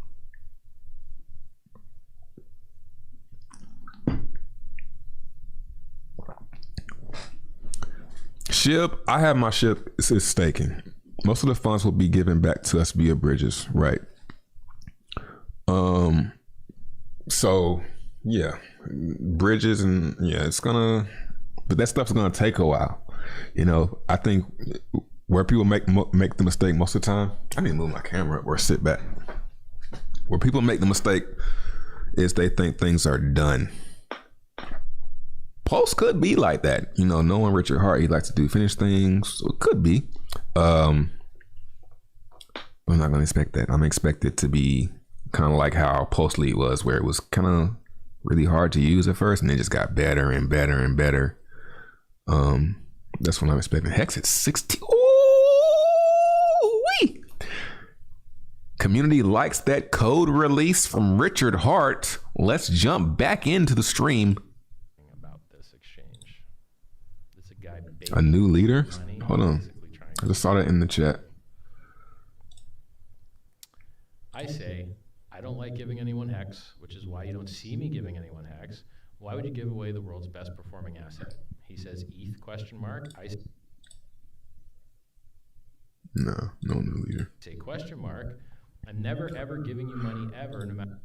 SHIB, I have my SHIB is staking. Most of the funds will be given back to us via Bridges, right? So yeah, Bridges and it's gonna, but that stuff's gonna take a while. You know, I think where people make the mistake most of the time. I need to move my camera up or sit back. Where people make the mistake is they think things are done. Pulse could be like that, you know. Knowing Richard Hart, he likes to do finished things. So it could be. I'm not going to expect that. I'm expect it to be kind of like how Pulse Lead was, where it was kind of really hard to use at first, and it just got better and better and better. That's what I'm expecting. Hex at 60. Ooh-wee. Community likes that code release from Richard Hart. Let's jump back into the stream. About this exchange. It's a guy. A new leader? Hold on. I just saw that in the chat. I say, I don't like giving anyone Hex, which is why you don't see me giving anyone Hex. Why would you give away the world's best performing asset? He says ETH question mark. I No new leader. say question mark. I'm never ever giving you money ever, no matter.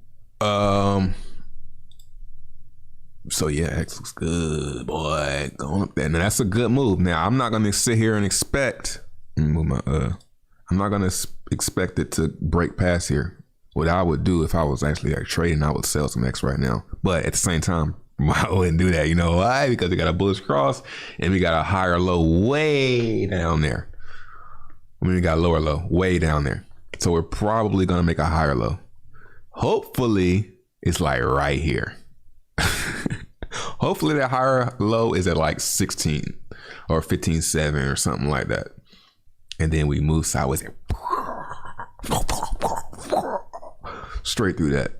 So yeah, Hex looks good, boy. Going up there. Now that's a good move. Now I'm not gonna sit here and expect. Move my I'm not gonna expect it to break past here. What I would do if I was actually like trading, I would sell some X right now. But at the same time, I wouldn't do that. You know why? Because we got a bullish cross and we got a higher low way down there. I mean, we got a lower low way down there. So we're probably gonna make a higher low. Hopefully, it's like right here. Hopefully, that higher low is at like 16 or 15.7 or something like that. And then we move sideways and straight through that.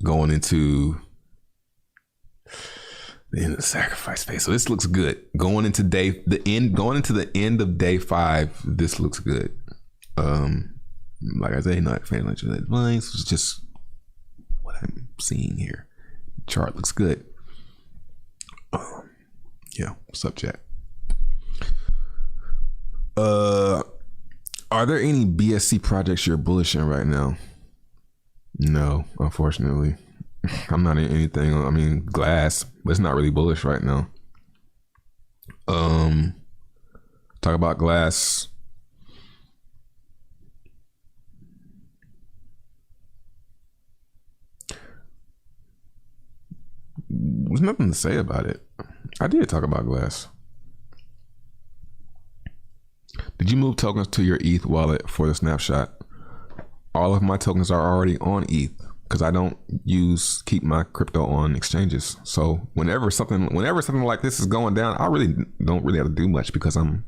Going into the end of the sacrifice phase. So this looks good. Going into the end of day 5, this looks good. Like I say, not financial advice. It's just what I'm seeing here. Chart looks good. Yeah, what's up, chat? Are there any BSC projects you're bullish in right now? No, unfortunately. I'm not in anything. I mean, Glass, but it's not really bullish right now. Talk about Glass. There's nothing to say about it. I did talk about Glass. Did you move tokens to your ETH wallet for the snapshot? All of my tokens are already on ETH because I don't keep my crypto on exchanges. So whenever something like this is going down, I really don't have to do much because I'm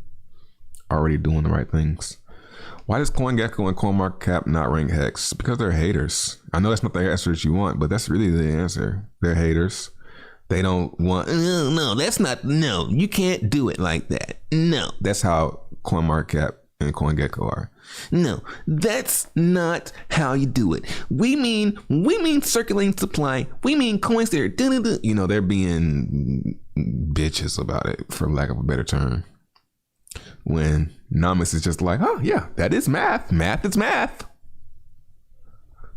already doing the right things. Why does CoinGecko and CoinMarketCap not rank Hex? Because they're haters. I know that's not the answer that you want, but that's really the answer. They're haters. They don't want, no, you can't do it like that. No. That's how CoinMarketCap and CoinGecko are. No, that's not how you do it. We mean circulating supply. We mean coins there. You know, they're being bitches about it, for lack of a better term. When Namas is just like, oh yeah, that is math. Math is math.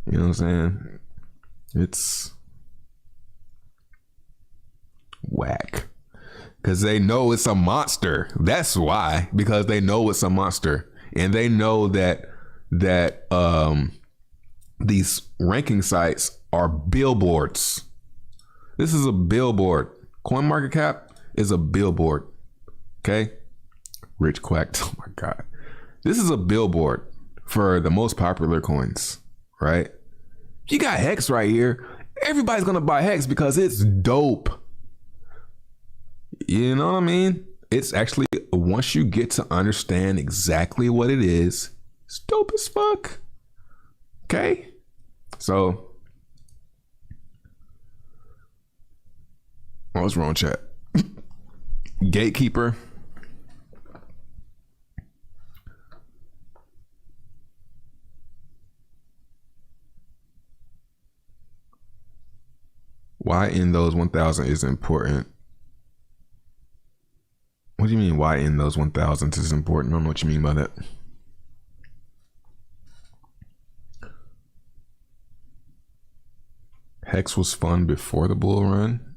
You know what I'm saying? It's whack. Because they know it's a monster. That's why. Because they know it's a monster. And they know that these ranking sites are billboards. This is a billboard. CoinMarketCap is a billboard. Okay? Rich quacked. Oh my God. This is a billboard for the most popular coins, right? You got Hex right here. Everybody's going to buy Hex because it's dope. You know what I mean? It's actually, once you get to understand exactly what it is, it's dope as fuck. Okay? So, what's wrong, chat? Gatekeeper. Why in those 1,000 is important? What do you mean? Why in those 1000s is important? I don't know what you mean by that. Hex was fun before the bull run.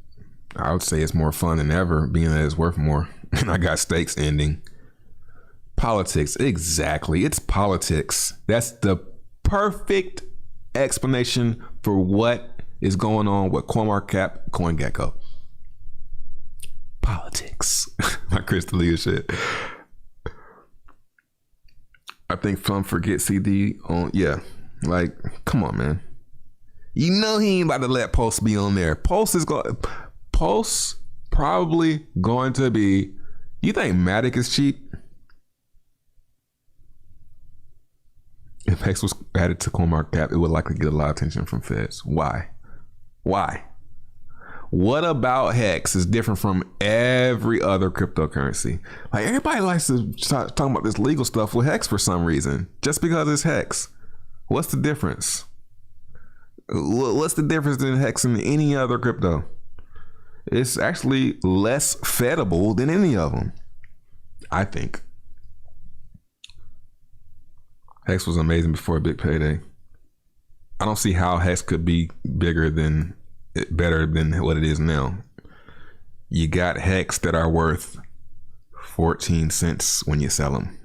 I would say it's more fun than ever, being that it's worth more. And I got stakes ending. Politics, exactly. It's politics. That's the perfect explanation for what is going on with CoinMarketCap, CoinGecko. Politics. My Chris D'Elia shit. I think some forget CD on. Yeah, like, come on, man. You know he ain't about to let Pulse be on there. Pulse probably going to be. You think Matic is cheap? If Hex was added to CoinMarketCap, it would likely get a lot of attention from feds. Why? What about Hex is different from every other cryptocurrency? Like, everybody likes to start talking about this legal stuff with Hex for some reason, just because it's Hex. What's the difference? What's the difference in Hex and any other crypto? It's actually less fedable than any of them, I think. Hex was amazing before Big Payday. I don't see how Hex could be better than what it is now. You got Hex that are worth 14 cents when you sell them.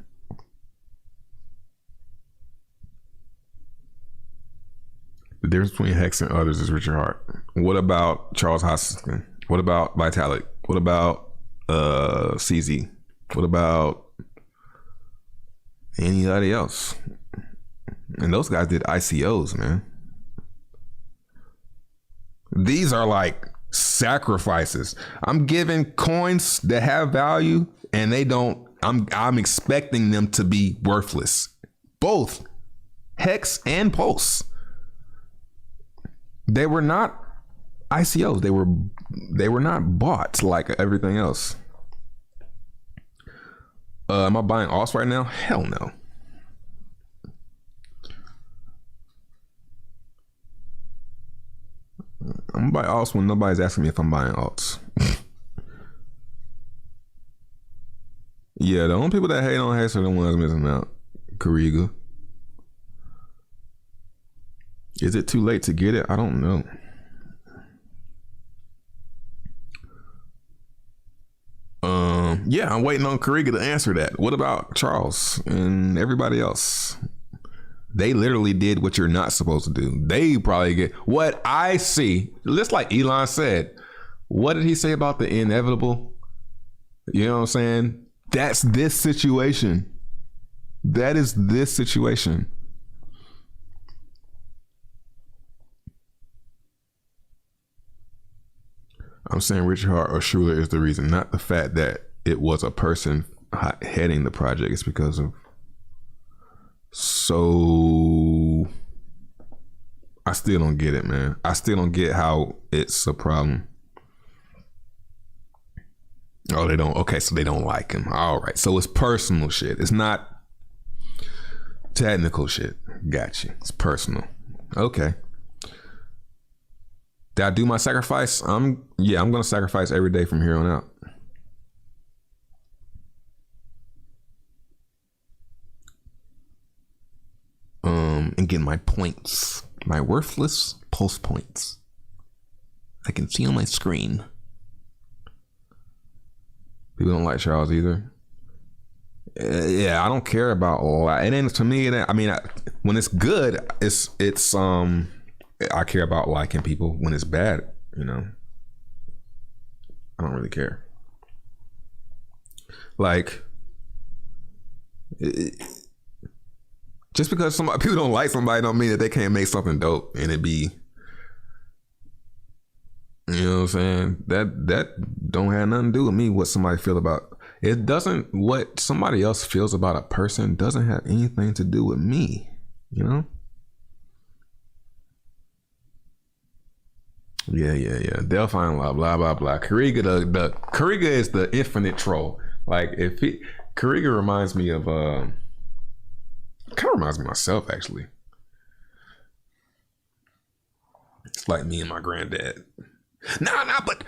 The difference between Hex and others is Richard Hart. What about Charles Hoskinson? What about Vitalik? What about CZ? What about anybody else? And those guys did ICOs, man. These are like sacrifices. I'm giving coins that have value and they don't. I'm expecting them to be worthless. Both Hex and Pulse. They were not ICOs. They were not bought like everything else. Am I buying alts right now? Hell no. I'm gonna buy alts when nobody's asking me if I'm buying alts. Yeah, the only people that hate on Hex are the ones missing out. Kariga. Is it too late to get it? I don't know. Yeah, I'm waiting on Kariga to answer that. What about Charles and everybody else? They literally did what you're not supposed to do. They probably get what I see. Just like Elon said, what did he say about the inevitable? You know what I'm saying? That's this situation. That is this situation. I'm saying Richard Hart or Schuler is the reason, not the fact that it was a person heading the project. It's because of. So I still don't get it, man. I still don't get how it's a problem. Oh, they don't. Okay, so they don't like him. All right. So it's personal shit. It's not technical shit. Gotcha. It's personal. Okay. Did I do my sacrifice? I'm gonna sacrifice every day from here on out. And get my points, my worthless pulse points. I can see on my screen. People don't like Charles either. Yeah, I don't care about it. And to me, I mean, when it's good, it's I care about liking people. When it's bad, you know, I don't really care. Like, just because people don't like somebody don't mean that they can't make something dope and it be, you know what I'm saying? That don't have nothing to do with me, what somebody feel about. It doesn't, what somebody else feels about a person doesn't have anything to do with me, you know? Yeah. Delphine, blah, blah, blah. Kariga is the infinite troll. Like, Kariga reminds me of, kind of reminds me of myself, actually. It's like me and my granddad. Nah, but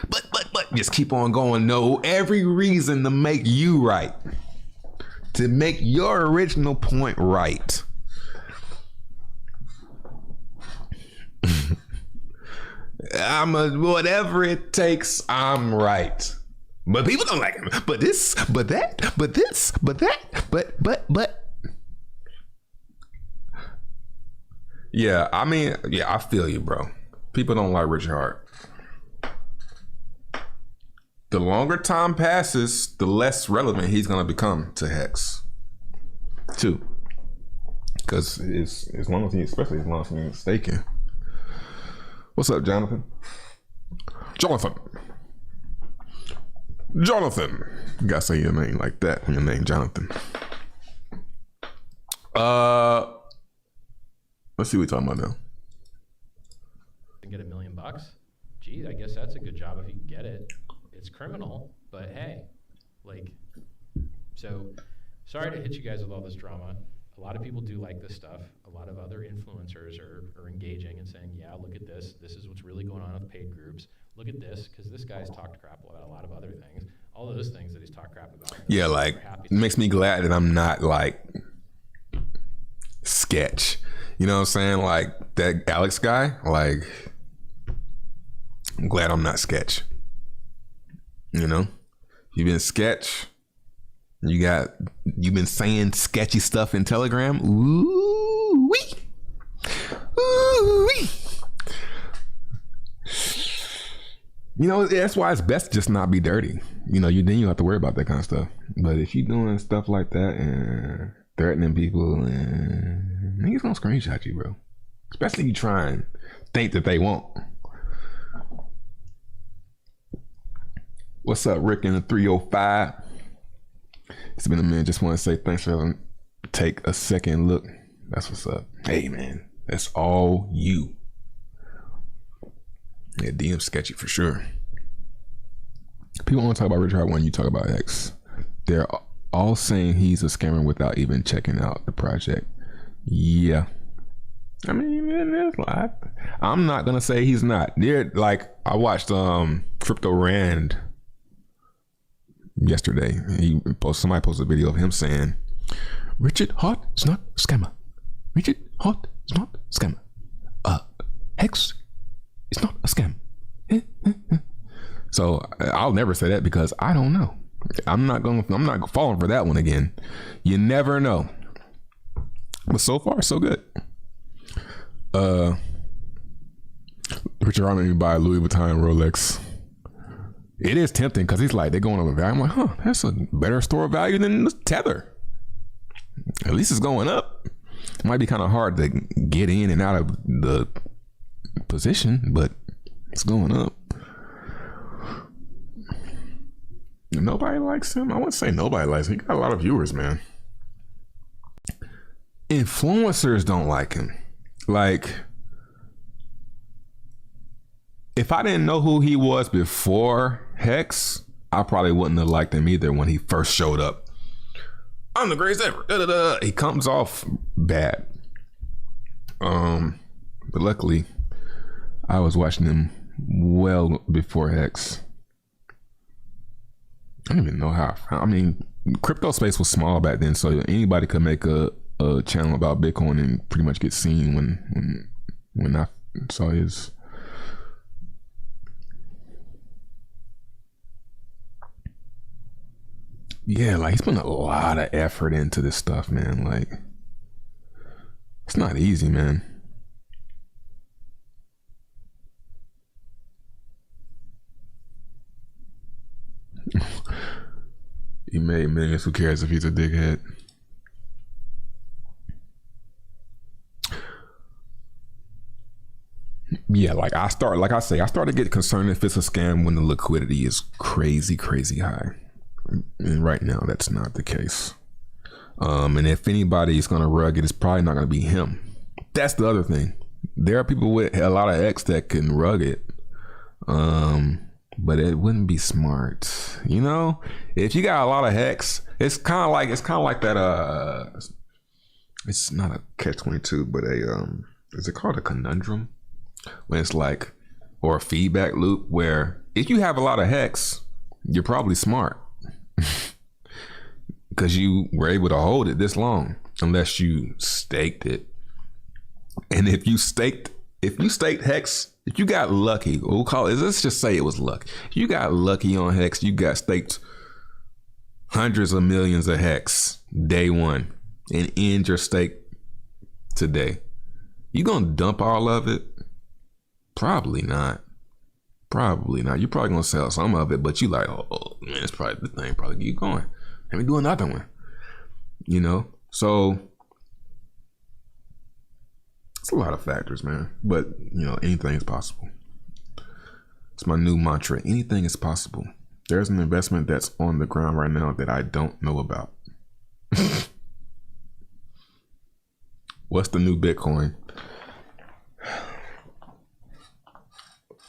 Just keep on going. No, every reason to make you right. To make your original point right. Whatever it takes, I'm right. But people don't like him. But this, but that, but this, but that, but. Yeah, I mean, yeah, I feel you, bro. People don't like Richard Hart. The longer time passes, the less relevant he's gonna become to Hex. Too. Because as long as he, especially as long as he's mistaken. What's up, Jonathan? Jonathan. You gotta say your name like that when your name Jonathan. Let's see what we're talking about now. Get $1 million. Geez, I guess that's a good job if you can get it. It's criminal, but hey, like, so sorry to hit you guys with all this drama. A lot of people do like this stuff. A lot of other influencers are engaging and saying, yeah, look at this. This is what's really going on with paid groups. Look at this, because this guy's talked crap about a lot of other things. All those things that he's talked crap about. Yeah, like, it makes me glad that I'm not like Sketch. You know what I'm saying? Like that Alex guy, like, I'm glad I'm not Sketch. You know? You've been Sketch. You've been saying sketchy stuff in Telegram. Ooh wee. Ooh wee. You know, that's why it's best to just not be dirty. You know, then you don't have to worry about that kind of stuff. But if you're doing stuff like that and threatening people, and niggas gonna screenshot you, bro. Especially if you try and think that they won't. What's up, Rick in the 305? It's been a minute. Just want to say thanks for take a second look. That's what's up. Hey, man, that's all you. Yeah, DM sketchy for sure. People want to talk about Richard Hart when you talk about X. They're all saying he's a scammer without even checking out the project. Yeah. I mean, there's like, I'm not gonna say he's not. They're like, I watched Crypto Rand yesterday. Somebody posted a video of him saying, Richard Hart is not a scammer. Richard Hart is not a scammer. Hex is not a scam. So I'll never say that because I don't know. I'm not falling for that one again. You never know. But so far, so good. Richard Hart made me buy a Louis Vuitton Rolex. It is tempting because he's like, they're going up in value. I'm like, huh, that's a better store of value than the Tether. At least it's going up. It might be kind of hard to get in and out of the position, but it's going up. Nobody likes him. I wouldn't say nobody likes him. He got a lot of viewers, man. Influencers don't like him. Like, if I didn't know who he was before Hex, I probably wouldn't have liked him either when he first showed up. I'm the greatest ever. Da, da, da. He comes off bad. But luckily, I was watching him well before Hex. I don't even know how. I mean, crypto space was small back then, so anybody could make a channel about Bitcoin and pretty much get seen when I saw his. Yeah, like he's putting a lot of effort into this stuff, man. Like, it's not easy, man. He made millions. Who cares if he's a dickhead? Yeah, like I started getting concerned if it's a scam when the liquidity is crazy high. And right now, that's not the case. And if anybody's gonna rug it, it's probably not gonna be him. That's the other thing. There are people with a lot of X that can rug it. But it wouldn't be smart, you know. If you got a lot of Hex, it's kind of like that. It's not a catch-22, but is it called a conundrum? When it's like, or a feedback loop where if you have a lot of hex, you're probably smart because you were able to hold it this long, unless you staked it. And if you staked hex, if you got lucky, we'll call it, let's just say it was luck. You got lucky on hex, you got staked hundreds of millions of hex day one and end your stake today. You gonna dump all of it? Probably not. You're probably gonna sell some of it, but you like, oh man, it's probably the thing. Probably keep going. Let me do another one. You know, so it's a lot of factors, man. But you know, anything is possible. It's my new mantra. Anything is possible. There's an investment that's on the ground right now that I don't know about. What's the new Bitcoin?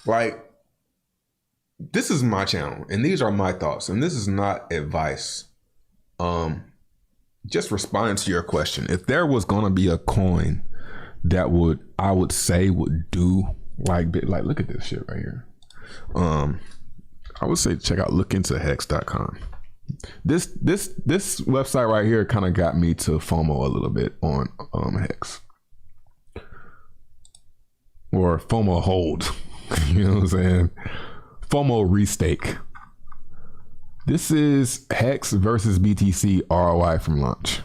Like, this is my channel and these are my thoughts, and this is not advice. Just responding to your question. If there was gonna be a coin that I would say would do like look at this shit right here. I would say look into hex.com. This website right here kind of got me to FOMO a little bit on Hex. Or FOMO hold. You know what I'm saying? FOMO restake. This is Hex versus BTC ROI from launch.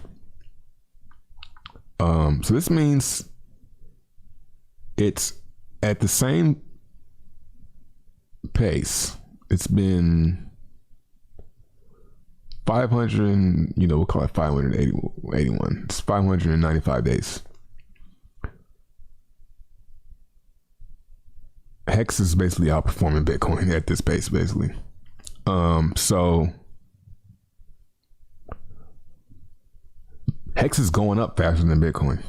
So this means it's at the same pace. It's been 500, we'll call it 581. It's 595 days. Hex is basically outperforming Bitcoin at this pace, basically. So Hex is going up faster than Bitcoin,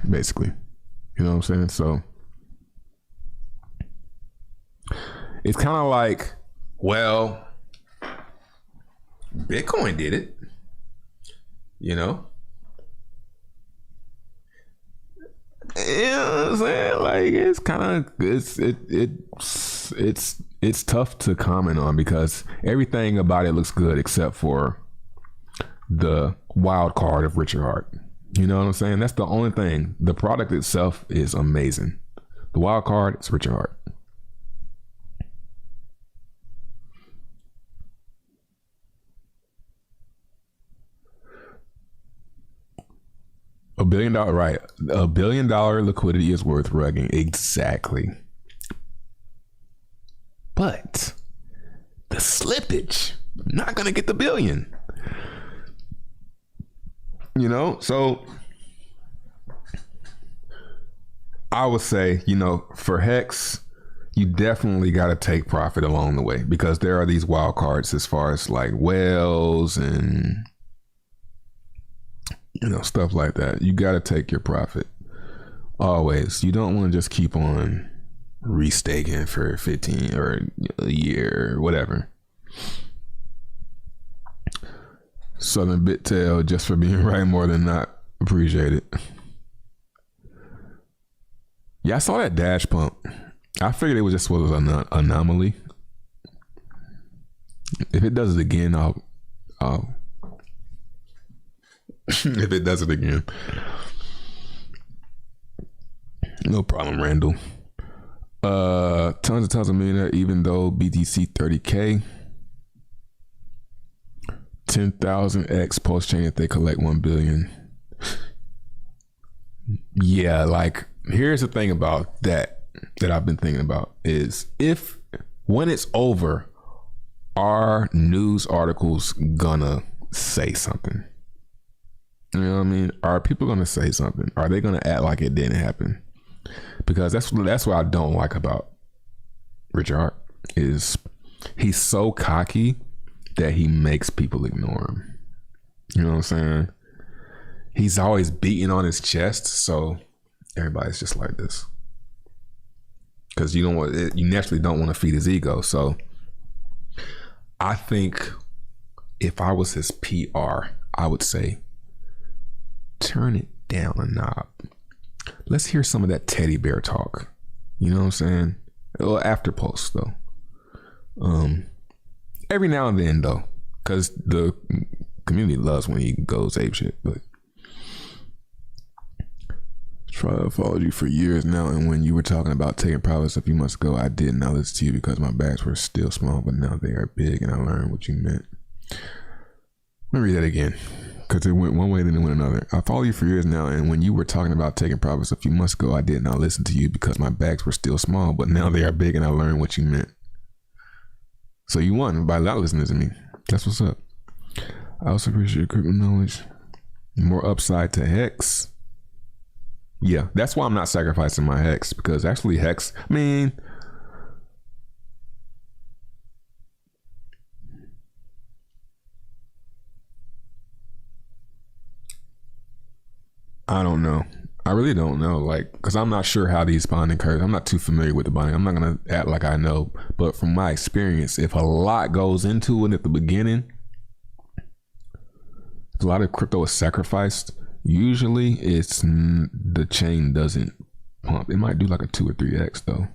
basically. You know what I'm saying? So it's kind of like, well, Bitcoin did it, you know? You know what I'm saying? Like, it's kind of, it's tough to comment on because everything about it looks good except for the wild card of Richard Heart. You know what I'm saying? That's the only thing. The product itself is amazing. The wild card is Richard Heart. $1 billion, right? $1 billion liquidity is worth rugging. Exactly. But the slippage, not gonna get the billion. You know, so I would say, for Hex, you definitely got to take profit along the way because there are these wild cards as far as like whales and stuff like that. You got to take your profit always. You don't want to just keep on restaking for 15 or a year or whatever. Southern Bittail, just for being right more than not, appreciate it. Yeah, I saw that dash pump. I figured it was an anomaly. If it does it again, I'll if it does it again. No problem, Randall. Tons of millionaire, even though BTC 30K. 10,000x post chain if they collect 1 billion. Yeah, like here's the thing about that I've been thinking about is when it's over, are news articles gonna say something? You know what I mean? Are people gonna say something? Are they gonna act like it didn't happen? Because that's what I don't like about Richard Heart is he's so cocky that he makes people ignore him. You know what I'm saying? He's always beating on his chest, so everybody's just like this. Because you naturally don't want to feed his ego. So I think if I was his PR, I would say, turn it down a knob. Let's hear some of that teddy bear talk. You know what I'm saying? A little after post though. Every now and then though, because the community loves when he goes ape shit. But I followed you for years now, and when you were talking about taking profits a few months ago, I did not listen to you because my bags were still small, but now they are big, and I learned what you meant. Let me read that again, because it went one way, then it went another. I follow you for years now, and when you were talking about taking profits a few months ago, I did not listen to you because my bags were still small, but now they are big, and I learned what you meant. So you won by not listening to me. That's what's up. I also appreciate your crypto knowledge. More upside to Hex. Yeah, that's why I'm not sacrificing my Hex, because actually Hex, I mean, I don't know. I really don't know, like, because I'm not sure how these bonding curves, I'm not too familiar with the bonding. I'm not going to act like I know, but from my experience, if a lot goes into it at the beginning, if a lot of crypto is sacrificed, usually it's the chain doesn't pump. It might do like a 2 or 3x though.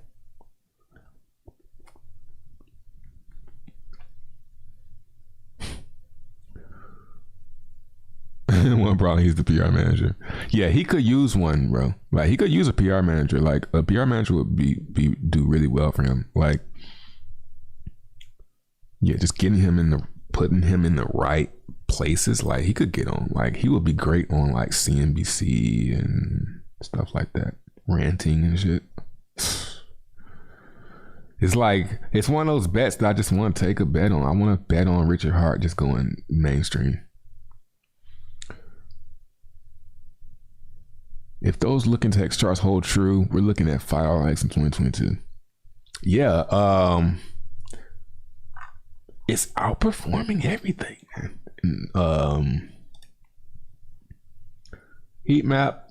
One problem, he's the PR manager. Yeah, he could use one, bro. Like he could use a PR manager. Like a PR manager would do really well for him. Like, yeah, just putting him in the right places. Like he could get on. Like he would be great on like CNBC and stuff like that, ranting and shit. It's like it's one of those bets that I just want to take a bet on. I want to bet on Richard Hart just going mainstream. If those looking to Hex charts hold true, we're looking at 5x in 2022. Yeah, it's outperforming everything. Heat map.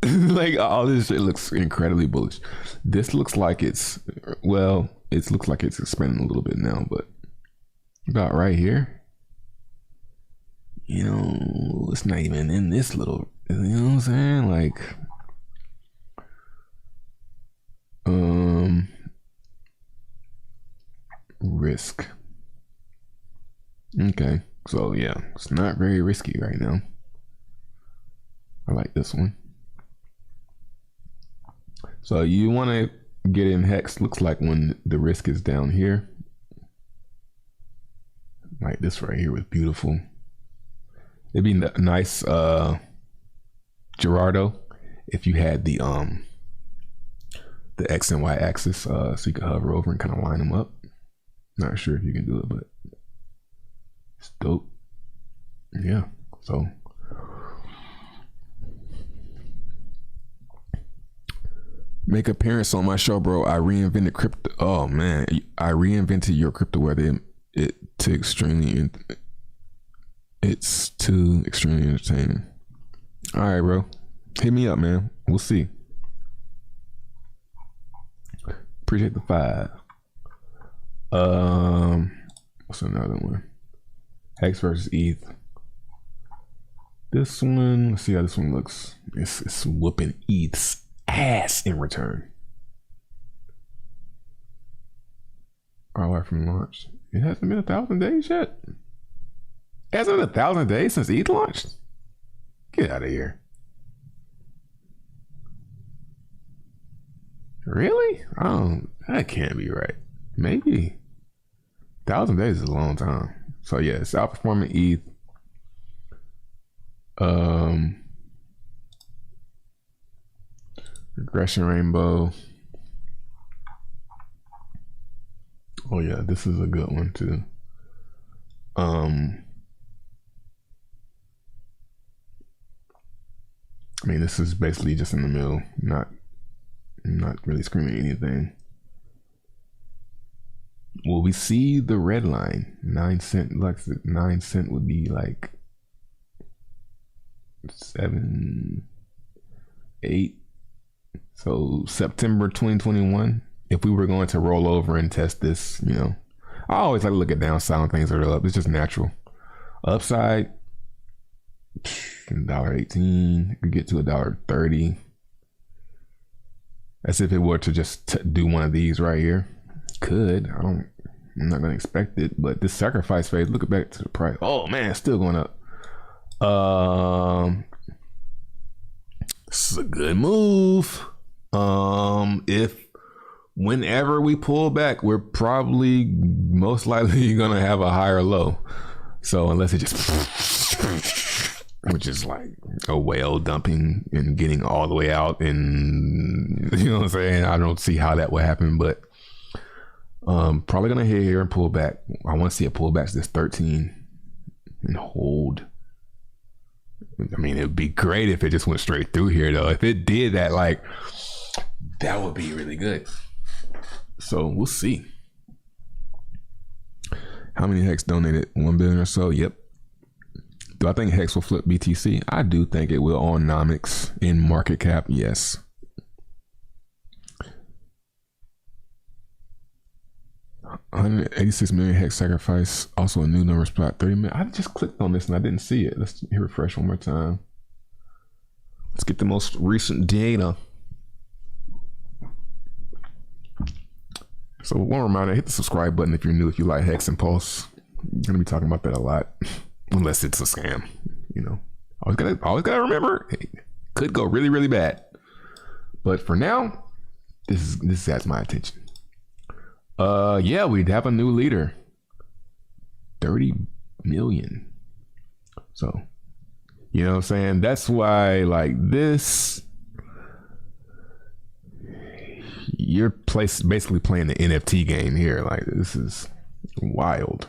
Like all this shit looks incredibly bullish. This looks like it looks like it's expanding a little bit now, but about right here. You know, it's not even in this little, you know what I'm saying? Like, risk. Okay, so yeah, it's not very risky right now. I like this one. So you want to get in Hex, looks like when the risk is down here. Like this right here was beautiful. It'd be nice, Gerardo, if you had the X and Y axis, so you could hover over and kind of line them up. Not sure if you can do it, but it's dope. Yeah, so make appearance on my show, bro. I reinvented crypto. Oh man, I reinvented your crypto where it's too extremely entertaining. All right, bro. Hit me up, man. We'll see. Appreciate the 5. What's another one? Hex versus ETH. This one, let's see how this one looks. It's whooping ETH's ass in return. ROI from launch. It hasn't been 1,000 days yet. It hasn't been 1,000 days since ETH launched. Get out of here. Really? Oh, that can't be right. Maybe 1,000 days is a long time. So yeah, it's outperforming ETH. Regression rainbow. Oh yeah, this is a good one too. I mean, this is basically just in the middle, not really screaming anything. Will we see the red line? 9 cent, like 9 cent would be like 7, 8. So September 2021. If we were going to roll over and test this, you know, I always like to look at downside on things that are up. It's just natural. Upside, $1.18. It could get to $1.30. As if it were to just do one of these right here. Could. I'm not gonna expect it, but this sacrifice phase, look back to the price. Oh man, it's still going up. This is a good move. If whenever we pull back, we're probably most likely gonna have a higher low. So unless it just which is like a whale dumping and getting all the way out, and you know what I'm saying, I don't see how that would happen, but probably gonna hit here and pull back. I want to see a pullback to this 13 and hold. I mean, it'd be great if it just went straight through here though. If it did that, like, that would be really good. So we'll see. How many Hex donated? 1 billion or so. Yep. Do I think Hex will flip BTC? I do think it will on Nomics. In market cap, yes. $186 million Hex sacrifice. Also a new number spot. 30 million. I just clicked on this and I didn't see it. Let's hit refresh one more time. Let's get the most recent data. So one reminder, hit the subscribe button if you're new, if you like Hex and Pulse. I'm gonna be talking about that a lot. Unless it's a scam, you know. Always gotta remember, it could go really, really bad. But for now, this has my attention. Yeah, we'd have a new leader. 30 million. So, you know what I'm saying? That's why, like, this, you're basically playing the NFT game here. Like, this is wild.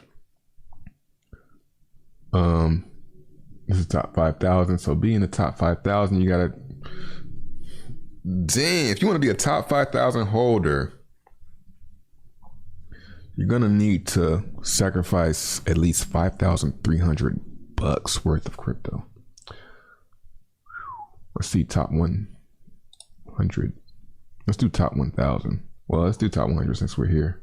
This is top 5,000. So be in the top 5,000, you gotta, dang, if you want to be a top 5,000 holder, you're gonna need to sacrifice at least 5,300 bucks worth of crypto. Let's see, top 100. Let's do top 1,000. Well, let's do top 100 since we're here.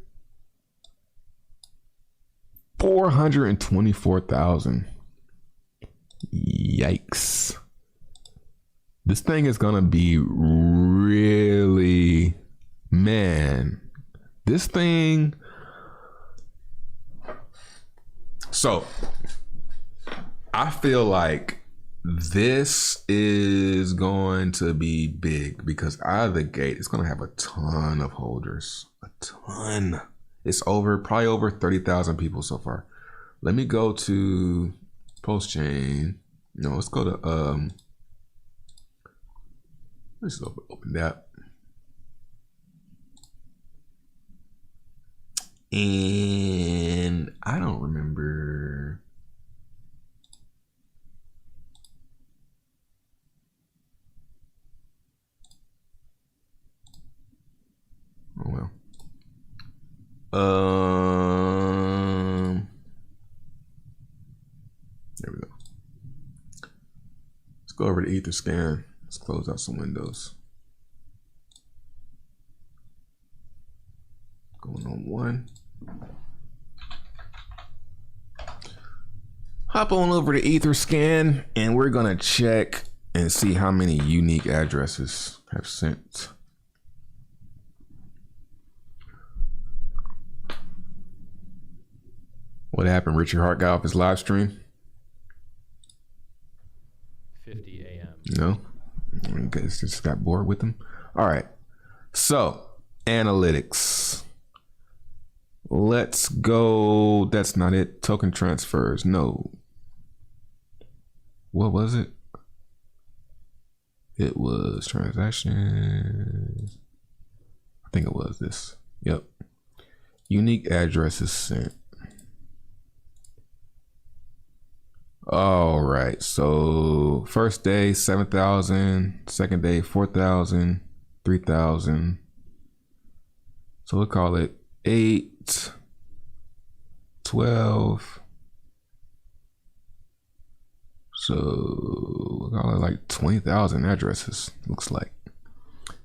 424,000. Yikes. This thing is gonna be really, man, this thing. So I feel like this is going to be big because out of the gate, it's going to have a ton of holders. A ton. It's probably over 30,000 people so far. Let me go to Pulse Chain. No, let's go to, let's open that. And I don't remember. Oh well. There we go. Let's go over to Etherscan. Let's close out some windows. Going on one. Hop on over to Etherscan and we're gonna check and see how many unique addresses have sent. What happened? Richard Hart got off his live stream? 50 a.m. No? I guess just got bored with him. All right. So, analytics. Let's go. That's not it. Token transfers. No. What was it? It was transactions. I think it was this. Yep. Unique addresses sent. All right. So first day, 7,000. Second day, 4,000. 3,000. So we'll call it 8, 12. So we'll call it like 20,000 addresses, looks like.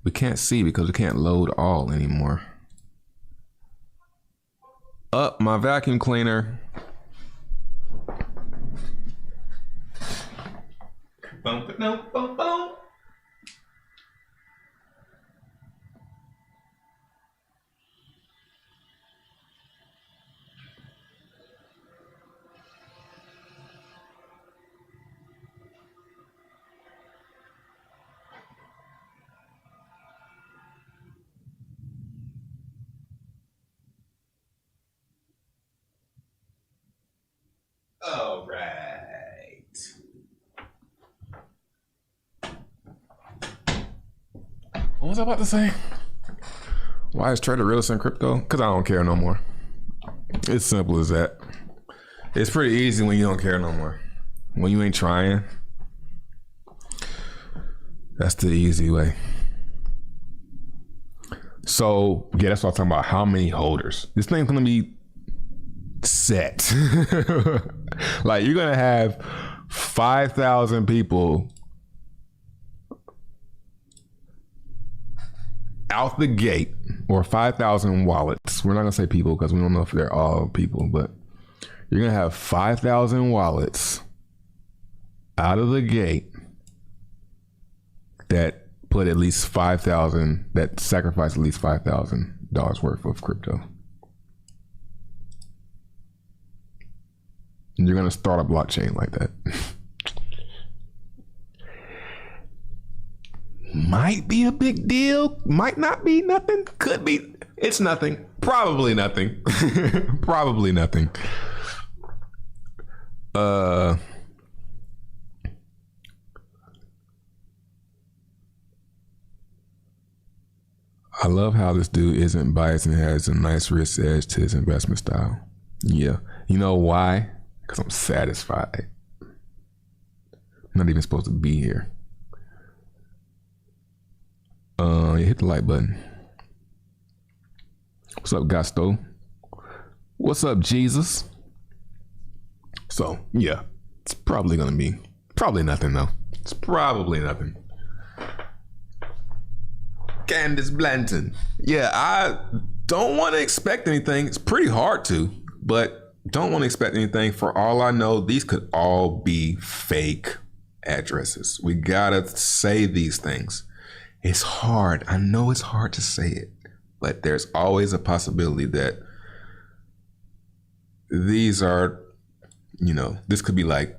We can't see because we can't load all anymore. Up my vacuum cleaner. Boom, boom, boom, boom. was I about to say? Why is Trader realist in crypto? Because I don't care no more. It's simple as that. It's pretty easy when you don't care no more. When you ain't trying, that's the easy way. So, yeah, that's what I'm talking about. How many holders? This thing's gonna be set. Like, you're gonna have 5,000 people out the gate, or 5,000 wallets. We're not gonna say people because we don't know if they're all people, but you're gonna have 5,000 wallets out of the gate that put at least 5,000, that sacrifice at least $5,000 worth of crypto. And you're gonna start a blockchain like that. Might be a big deal, might not be nothing, could be. It's nothing, probably nothing. Probably nothing. I love how this dude isn't biased and has a nice risk edge to his investment style. Yeah. You know why? Because I'm satisfied. I'm not even supposed to be here. You hit the like button. What's up, Gasto? What's up, Jesus? So, yeah. It's probably gonna be nothing though. It's probably nothing. Candace Blanton. Yeah, I don't want to expect anything. It's pretty hard to, but don't want to expect anything. For all I know, these could all be fake addresses. We gotta say these things. It's hard. I know it's hard to say it, but there's always a possibility that these are, you know, this could be like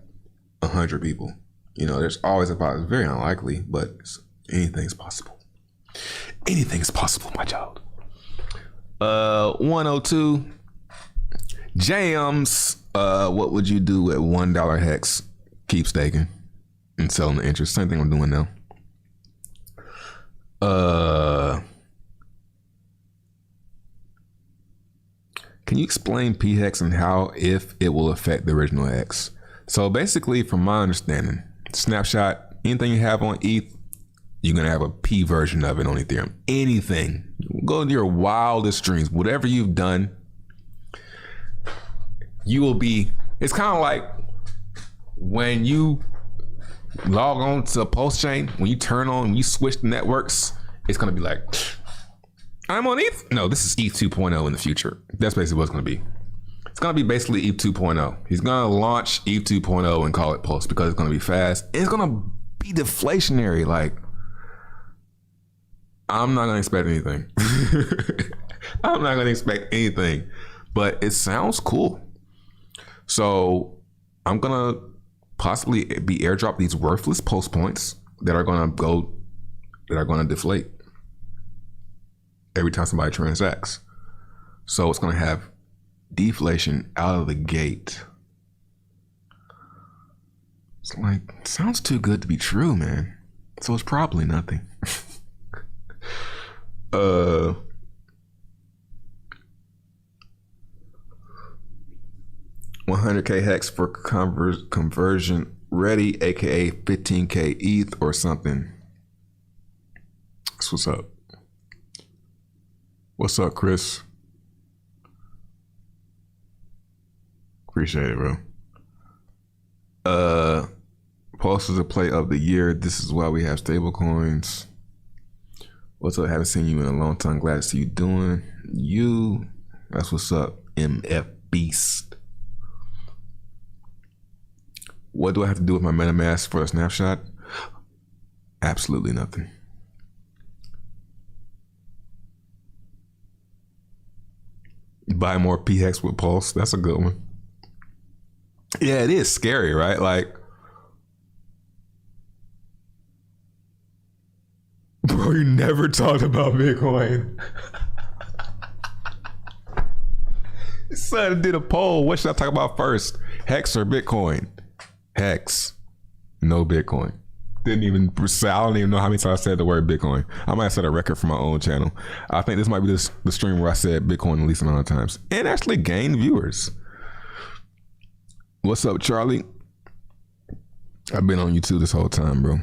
100 people. You know, there's always a possibility. It's very unlikely, but anything's possible. Anything's possible, my child. 102 Jams. What would you do at $1 hex? Keep staking and selling the interest. Same thing I'm doing now. Can you explain p-hex and how, if it will affect the original X? So basically, from my understanding, snapshot, anything you have on ETH, you're gonna have a P version of it on Ethereum. Anything. Go into your wildest dreams. Whatever you've done, you will be. It's kind of like when you log on to a Pulse chain, when you turn on, when you switch the networks, it's gonna be like, I'm on ETH. No, this is ETH 2.0 in the future. That's basically what it's gonna be. It's gonna be basically ETH 2.0. He's gonna launch ETH 2.0 and call it Pulse because it's gonna be fast. It's gonna be deflationary. Like, I'm not gonna expect anything. I'm not gonna expect anything, but it sounds cool. So I'm gonna possibly be airdrop these worthless Pulse points that are gonna deflate every time somebody transacts. So it's gonna have deflation out of the gate. It's like, it sounds too good to be true, man. So it's probably nothing. 100K hex for conversion ready, aka 15K ETH or something. That's what's up. What's up, Chris? Appreciate it, bro. Pulse is a play of the year. This is why we have stable coins. What's up? Haven't seen you in a long time. Glad to see you doing you. That's what's up, MF Beast. What do I have to do with my MetaMask for a snapshot? Absolutely nothing. Buy more p-hex with Pulse. That's a good one. Yeah, it is scary, right? Like, bro, you never talked about Bitcoin. Son did a poll. What should I talk about first? Hex or Bitcoin? Hex. No Bitcoin. Didn't even say. I don't even know how many times I said the word Bitcoin. I might have set a record for my own channel. I think this might be the stream where I said Bitcoin the least amount of times and actually gained viewers. What's up, Charlie? I've been on YouTube this whole time, bro.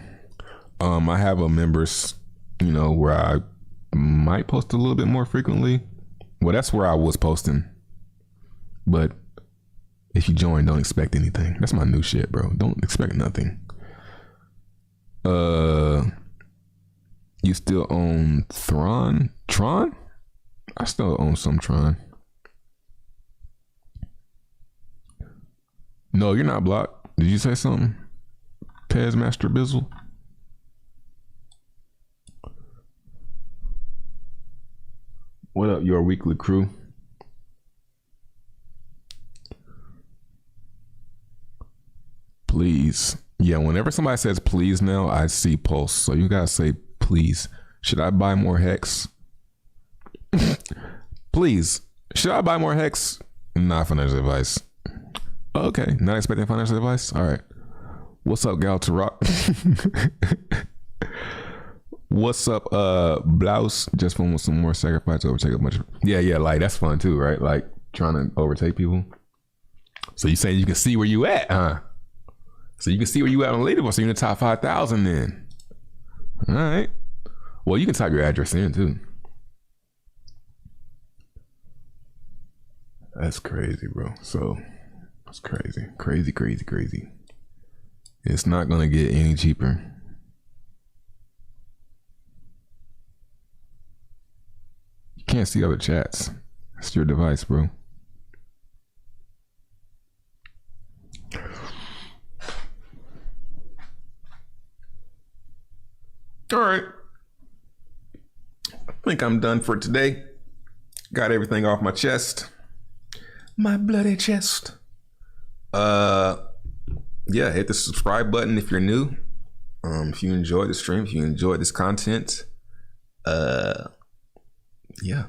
I have a members, where I might post a little bit more frequently. Well, that's where I was posting. But if you join, don't expect anything. That's my new shit, bro. Don't expect nothing. You still own Tron? I still own some Tron. No, you're not blocked. Did you say something? Pez Master Bizzle? What up, your weekly crew? Please. Yeah, whenever somebody says please now, I see pulse. So you gotta say please. Should I buy more Hex? Please. Should I buy more Hex? Not financial advice. Okay, not expecting financial advice? All right. What's up, Gal to Rock? What's up, Blouse? Just from some more sacrifice to overtake a bunch of... Yeah, like that's fun too, right? Like trying to overtake people. So you saying you can see where you at, huh? So you can see where you at on the leaderboard. So you're in the top 5,000 then. All right. Well, you can type your address in too. That's crazy, bro. So that's crazy. Crazy. It's not going to get any cheaper. You can't see other chats. It's your device, bro. All right. I think I'm done for today. Got everything off my chest. My bloody chest. Yeah, hit the subscribe button if you're new. If you enjoyed the stream, if you enjoyed this content, yeah.